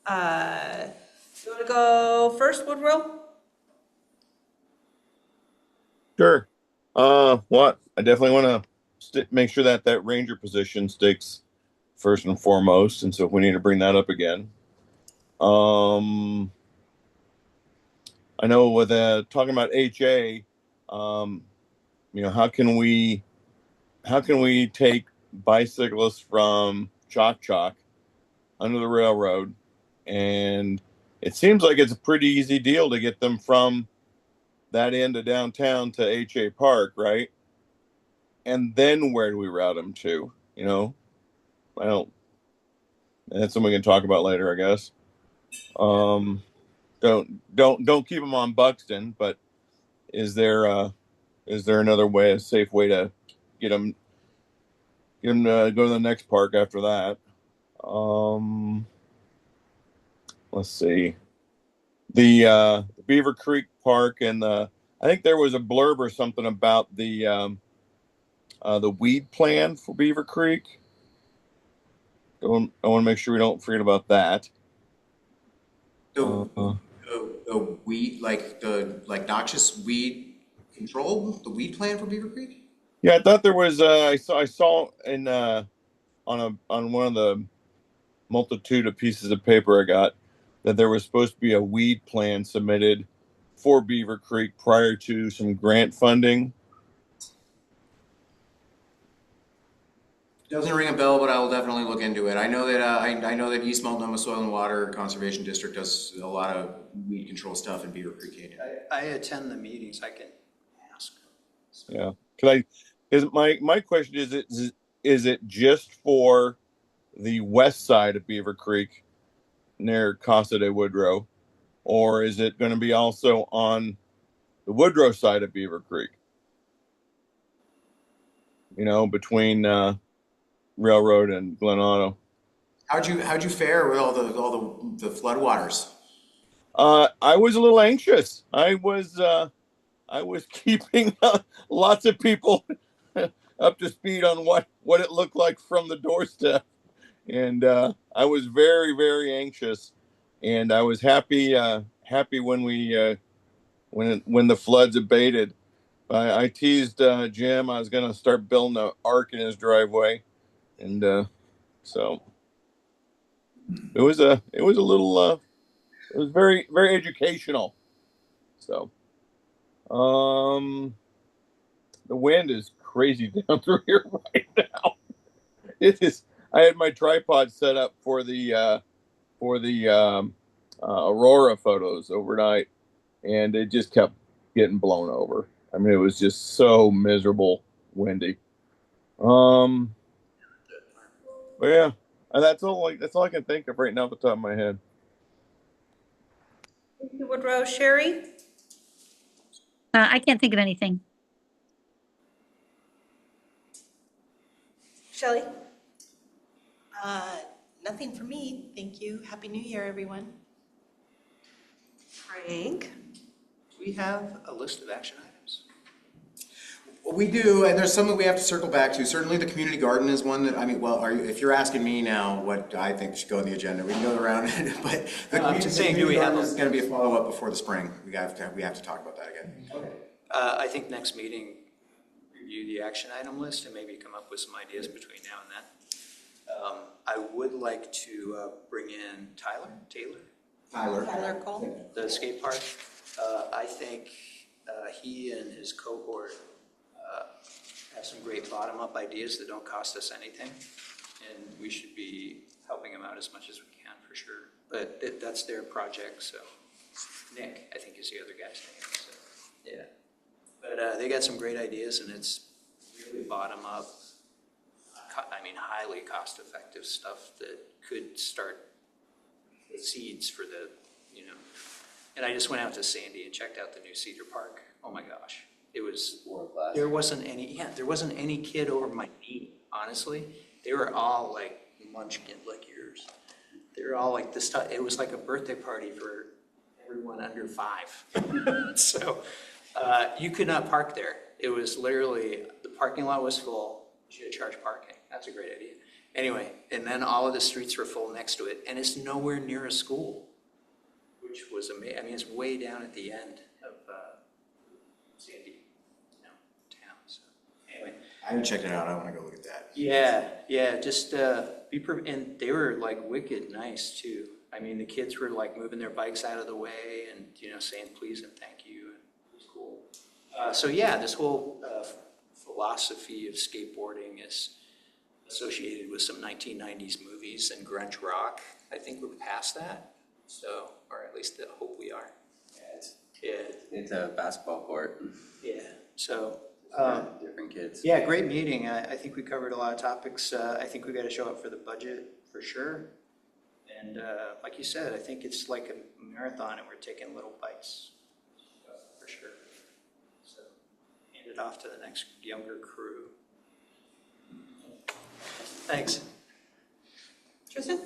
You want to go first, Woodrow? Sure. What? I definitely want to make sure that that ranger position sticks first and foremost, and so if we need to bring that up again. I know with talking about HA, how can we take bicyclists from Chalk under the railroad, and it seems like it's a pretty easy deal to get them from that end of downtown to HA Park, right? And then where do we route them to? I don't. That's something we can talk about later, I guess. Don't keep them on Buxton, but is there another way, a safe way to get them to go to the next park after that? Let's see. The Beaver Creek Park and I think there was a blurb or something about the weed plan for Beaver Creek. I want to make sure we don't forget about that. The weed, like the noxious weed control, the weed plan for Beaver Creek? Yeah, I thought there was. I saw in on one of the multitude of pieces of paper I got that there was supposed to be a weed plan submitted for Beaver Creek prior to some grant funding. Doesn't ring a bell, but I will definitely look into it. I know that I know that East Multnomah Soil and Water Conservation District does a lot of weed control stuff in Beaver Creek. I attend the meetings, I can ask. Yeah, my question is it just for the west side of Beaver Creek near Casa de Woodrow, or is it going to be also on the Woodrow side of Beaver Creek? Between Railroad and Glen Auto. How'd you fare with all the floodwaters? I was a little anxious. I was keeping lots of people up to speed on what it looked like from the doorstep, and I was very, very anxious. And I was happy when we when the floods abated. I teased Jim I was going to start building an ark in his driveway, and so it was a little it was very, very educational. So the wind is crazy down through here right now. It is. I had my tripod set up for the aurora photos overnight, and it just kept getting blown over. I mean, it was just so miserable, windy. But yeah, and that's all I can think of right now off the top of my head. Thank you, Woodrow. Sherry? I can't think of anything. Shelley? Nothing for me. Thank you. Happy New Year, everyone. Frank? Do we have a list of action items? We do, and there's some that we have to circle back to. Certainly, the community garden is one that if you're asking me now what I think should go on the agenda, we can go around. But I'm just saying, do we have is going to be a follow up before the spring? We have to talk about that again. Okay. I think next meeting, review the action item list and maybe come up with some ideas between now and then. I would like to bring in Tyler Cole. the skate park. I think he and his cohort have some great bottom-up ideas that don't cost us anything, and we should be helping them out as much as we can for sure. But that's their project, so Nick, I think, is the other guy's name. So, yeah, but they got some great ideas, and it's really bottom-up. Highly cost-effective stuff that could start the seeds for the, And I just went out to Sandy and checked out the new Cedar Park. Oh my gosh. It was, World class. there wasn't any kid over my knee, honestly. They were all like munchkin like yours. They were all like this, it was like a birthday party for everyone under 5. So you could not park there. It was literally, the parking lot was full. You should charge parking. That's a great idea. Anyway, and then all of the streets were full next to it, and it's nowhere near a school, which was amazing. I mean, it's way down at the end of Sandy, town. So anyway, I haven't checked it out. I want to go look at that. yeah, just and they were like wicked nice too. I mean, the kids were like moving their bikes out of the way and saying please and thank you. And it was cool. So yeah, this whole philosophy of skateboarding is associated with some 1990s movies and grunge rock. I think we're past that. So, or at least I hope we are. It's a basketball court. Yeah. So, Different kids. yeah, great meeting. I think we covered a lot of topics. I think we got to show up for the budget for sure. And like you said, I think it's like a marathon and we're taking little bites for sure. So, hand it off to the next younger crew. Thanks. Tristan?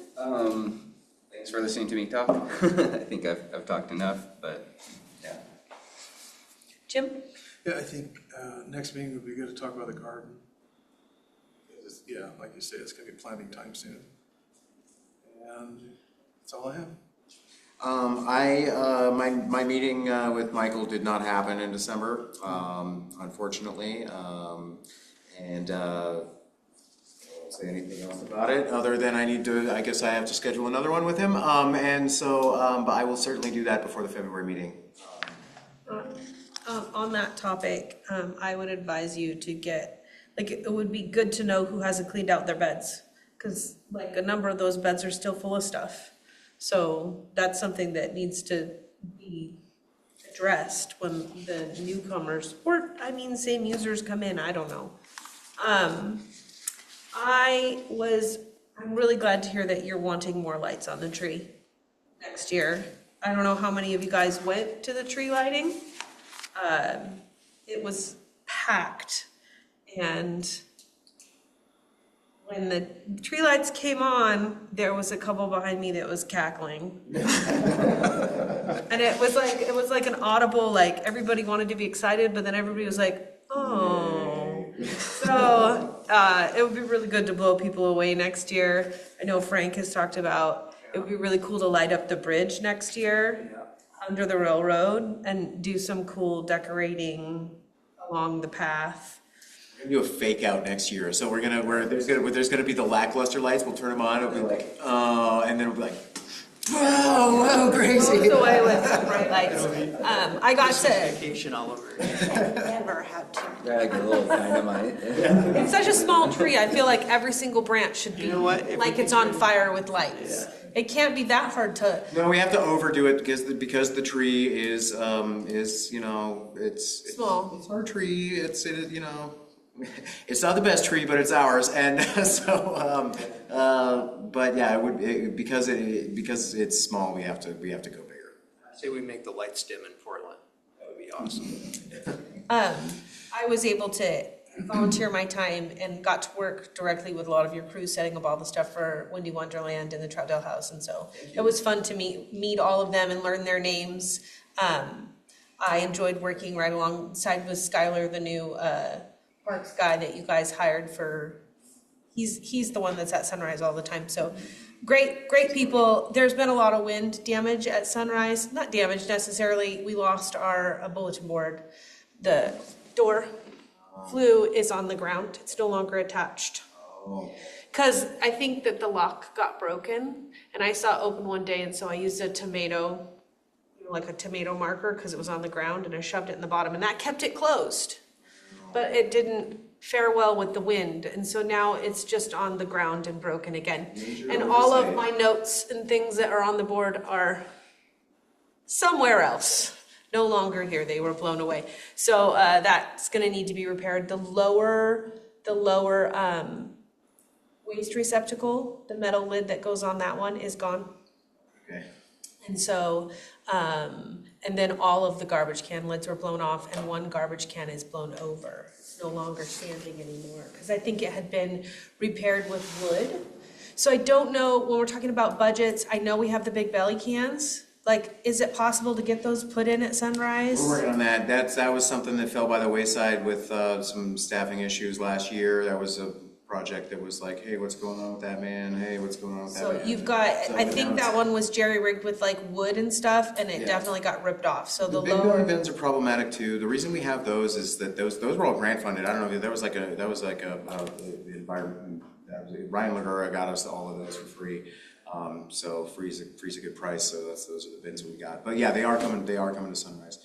Thanks for listening to me talk. I think I've talked enough, but yeah. Jim? Yeah, I think next meeting would be good to talk about the garden. Yeah, like you say, it's gonna be planting time soon. And that's all I have. My meeting with Michael did not happen in December, unfortunately. And I won't say anything else about it, other than I guess I have to schedule another one with him. And so, but I will certainly do that before the February meeting. On that topic, I would advise you to get, like, it would be good to know who hasn't cleaned out their beds. Because like a number of those beds are still full of stuff. So that's something that needs to be addressed when the newcomers, or I mean, same users come in, I don't know. I'm really glad to hear that you're wanting more lights on the tree next year. I don't know how many of you guys went to the tree lighting. It was packed, and when the tree lights came on, there was a couple behind me that was cackling. And it was like an audible, like everybody wanted to be excited, but then everybody was like, oh. So it would be really good to blow people away next year. I know Frank has talked about, it would be really cool to light up the bridge next year under the railroad and do some cool decorating along the path. We're gonna do a fake out next year. So there's gonna be the lackluster lights. We'll turn them on. It'll be like, oh, and then it'll be like, whoa, crazy. Goes away with some bright lights. I got to, Vacation all over again. Never had to. Like a little dynamite. it's such a small tree, I feel like every single branch should be You know what? If like we it's could on fire with lights. It can't be that hard to, No, we have to overdo it because the tree is it's Small. It's our tree. It's it's not the best tree, but it's ours, and so but yeah, because it's small, we have to go bigger. I say we make the lights dim in Portland. That would be awesome. I was able to volunteer my time and got to work directly with a lot of your crew setting up all the stuff for Windy Wonderland and the Troutdale House, and so it was fun to meet all of them and learn their names. I enjoyed working right alongside with Skylar, the new parks guy that you guys hired for. He's the one that's at Sunrise all the time. So great people. There's been a lot of wind damage at Sunrise. Not damage necessarily. We lost our bulletin board. The door is on the ground. It's no longer attached. Because I think that the lock got broken, and I saw it open one day, and so I used a tomato, like a tomato marker, because it was on the ground, and I shoved it in the bottom, and that kept it closed. But it didn't fare well with the wind, and so now it's just on the ground and broken again. And all of my notes and things that are on the board are somewhere else. No longer here, they were blown away. So that's gonna need to be repaired. The lower waste receptacle, the metal lid that goes on that one is gone. Okay. And so And then all of the garbage can lids were blown off and one garbage can is blown over. It's no longer standing anymore, because I think it had been repaired with wood. So I don't know, when we're talking about budgets, I know we have the big belly cans. Like, is it possible to get those put in at Sunrise? We're working on that. That was something that fell by the wayside with some staffing issues last year. That was a project that was like, hey, what's going on with that man? Hey, what's going on with that So man? you've got, So, I but think now that it's- one was jerry rigged with like wood and stuff, and it Yeah. definitely got ripped off. So The the big belly lower, bins are problematic too. The reason we have those is that those were all grant funded. I don't know, that was like the environment, Ryan Lagura got us all of those for free. So free's a good price, so those are the bins we got. But yeah, they are coming to Sunrise.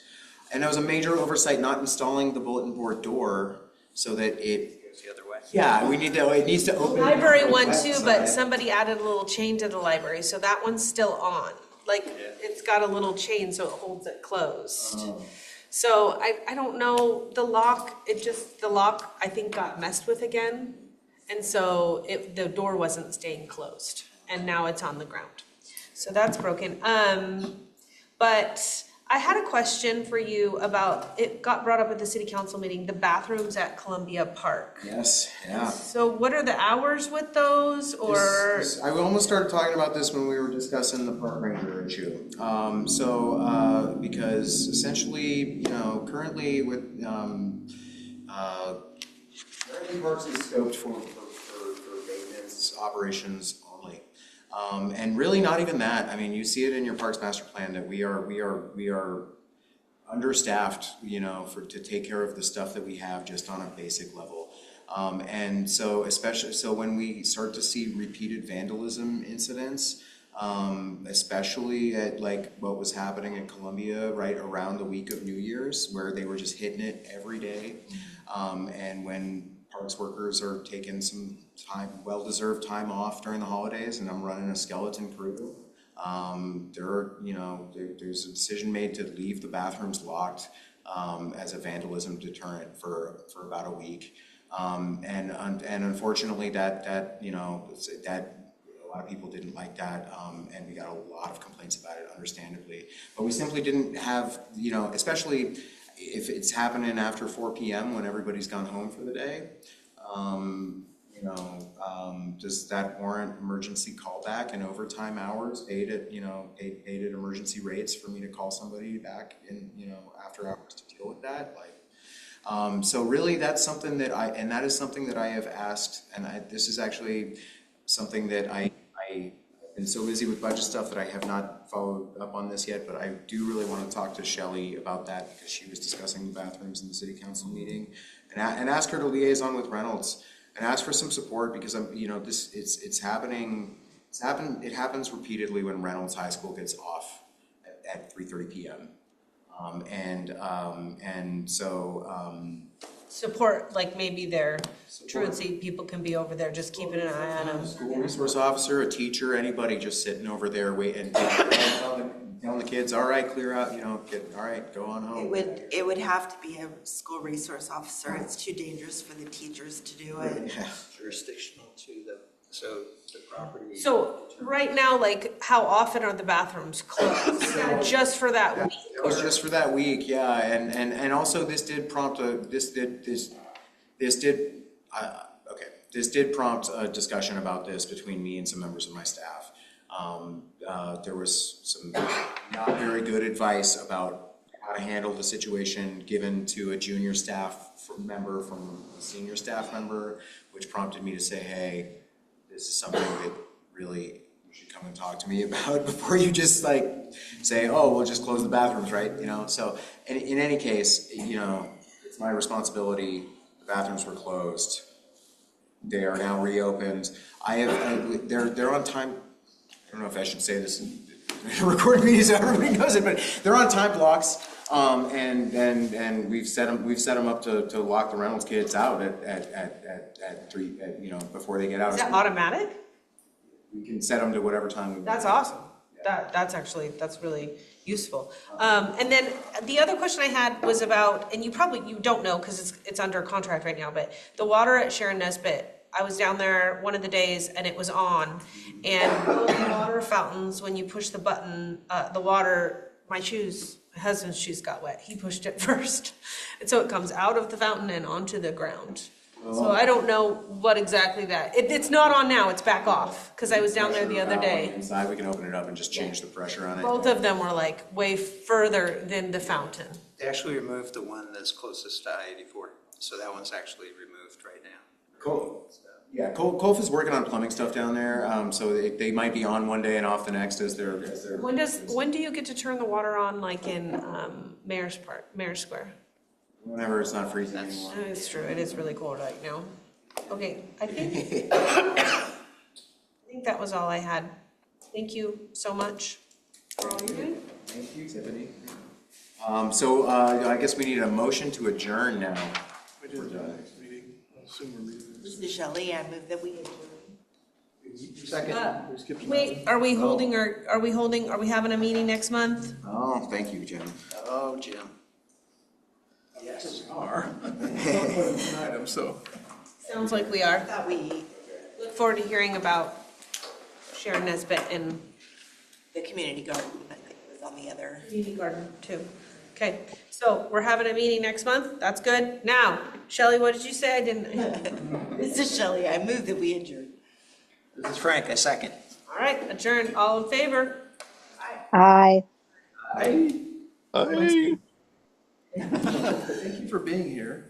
And that was a major oversight not installing the bulletin board door so that it Goes the other way. yeah, it needs to open. library one west too, but side. somebody added a little chain to the library, so that one's still on. Like, it's got a little chain so it holds it closed. Oh. So I don't know, the lock, the lock I think got messed with again. And so the door wasn't staying closed and now it's on the ground. So that's broken. But I had a question for you about, it got brought up at the city council meeting, the bathrooms at Columbia Park. Yes, yeah. So what are the hours with those, or? I almost started talking about this when we were discussing the park ranger issue. Because essentially, currently with, currently parks is scoped for maintenance operations only. And really not even that. I mean, you see it in your parks master plan that we are understaffed, to take care of the stuff that we have just on a basic level. And so so when we start to see repeated vandalism incidents, especially at like what was happening in Columbia right around the week of New Year's, where they were just hitting it every day. And when parks workers are taking some time, well-deserved time off during the holidays, and I'm running a skeleton crew, there's a decision made to leave the bathrooms locked as a vandalism deterrent for about a week. And unfortunately that a lot of people didn't like that, and we got a lot of complaints about it, understandably. But we simply didn't have, especially if it's happening after 4 p.m. when everybody's gone home for the day, does that warrant emergency callback and overtime hours paid at emergency rates for me to call somebody back in, after hours to deal with that? So really that's something that that is something that I have asked, and this is actually something that I've been so busy with budget stuff that I have not followed up on this yet, but I do really want to talk to Shelley about that because she was discussing the bathrooms in the city council meeting, and ask her to liaison with Reynolds and ask for some support, because it happens repeatedly when Reynolds High School gets off at 3:30 p.m. Support, like maybe their truancy people can be over there, just keeping an eye on them. School resource officer, a teacher, anybody just sitting over there waiting, telling the kids, all right, clear out, all right, go on home. It would have to be a school resource officer. It's too dangerous for the teachers to do it. Yeah. Jurisdictional to so the property. So right now, like, how often are the bathrooms closed? Just for that week? It was or- just for that week, yeah, and also this did prompt a discussion about this between me and some members of my staff. There was some not very good advice about how to handle the situation given to a junior staff member from a senior staff member, which prompted me to say, hey, this is something that really you should come and talk to me about before you just say, oh, we'll just close the bathrooms, right? So in any case, it's my responsibility. The bathrooms were closed. They are now reopened. They're on time. I don't know if I should say this in recorded meetings so everybody knows it, but they're on time blocks. And we've set them up to lock the Reynolds kids out at 3, before they get out. Is that automatic? We can set them to whatever time we want. That's awesome. That's really useful. And then the other question I had was about, and you don't know because it's under contract right now, but the water at Sharon Nesbitt. I was down there one of the days and it was on, and both water fountains, when you push the button, the water my husband's shoes got wet. He pushed it first. And so it comes out of the fountain and onto the ground. So I don't know what exactly it's not on now, it's back off, because I was down there the other day. Inside, we can open it up and just change the pressure on it. Both of them were like way further than the fountain. They actually removed the one that's closest to I-84, so that one's actually removed right now. Cool. Yeah, Colf is working on plumbing stuff down there, so they might be on one day and off the next as they're. When do you get to turn the water on, like in Mayor's Square? Whenever it's not freezing anymore. It's true, it is really cold right now. Okay, I think that was all I had. Thank you so much for all you do. Thank you, Tiffany. So I guess we need a motion to adjourn now. We did the next meeting. I assume we're meeting. This is Shelley, I move that we adjourn. Second. We skipped Wait, are we having a meeting next month? Oh, thank you, Jim. Oh, Jim. Yes. We are. It's an item, so. Sounds like we are. Thought we, Look forward to hearing about Sharon Nesbitt and the community garden, I think was on the other. Community Garden too. Okay, so we're having a meeting next month. That's good. Now, Shelley, what did you say? I didn't. This is Shelley, I move that we adjourn. This is Frank, I second. All right, adjourn. All in favor? Aye. Aye. Thank you for being here.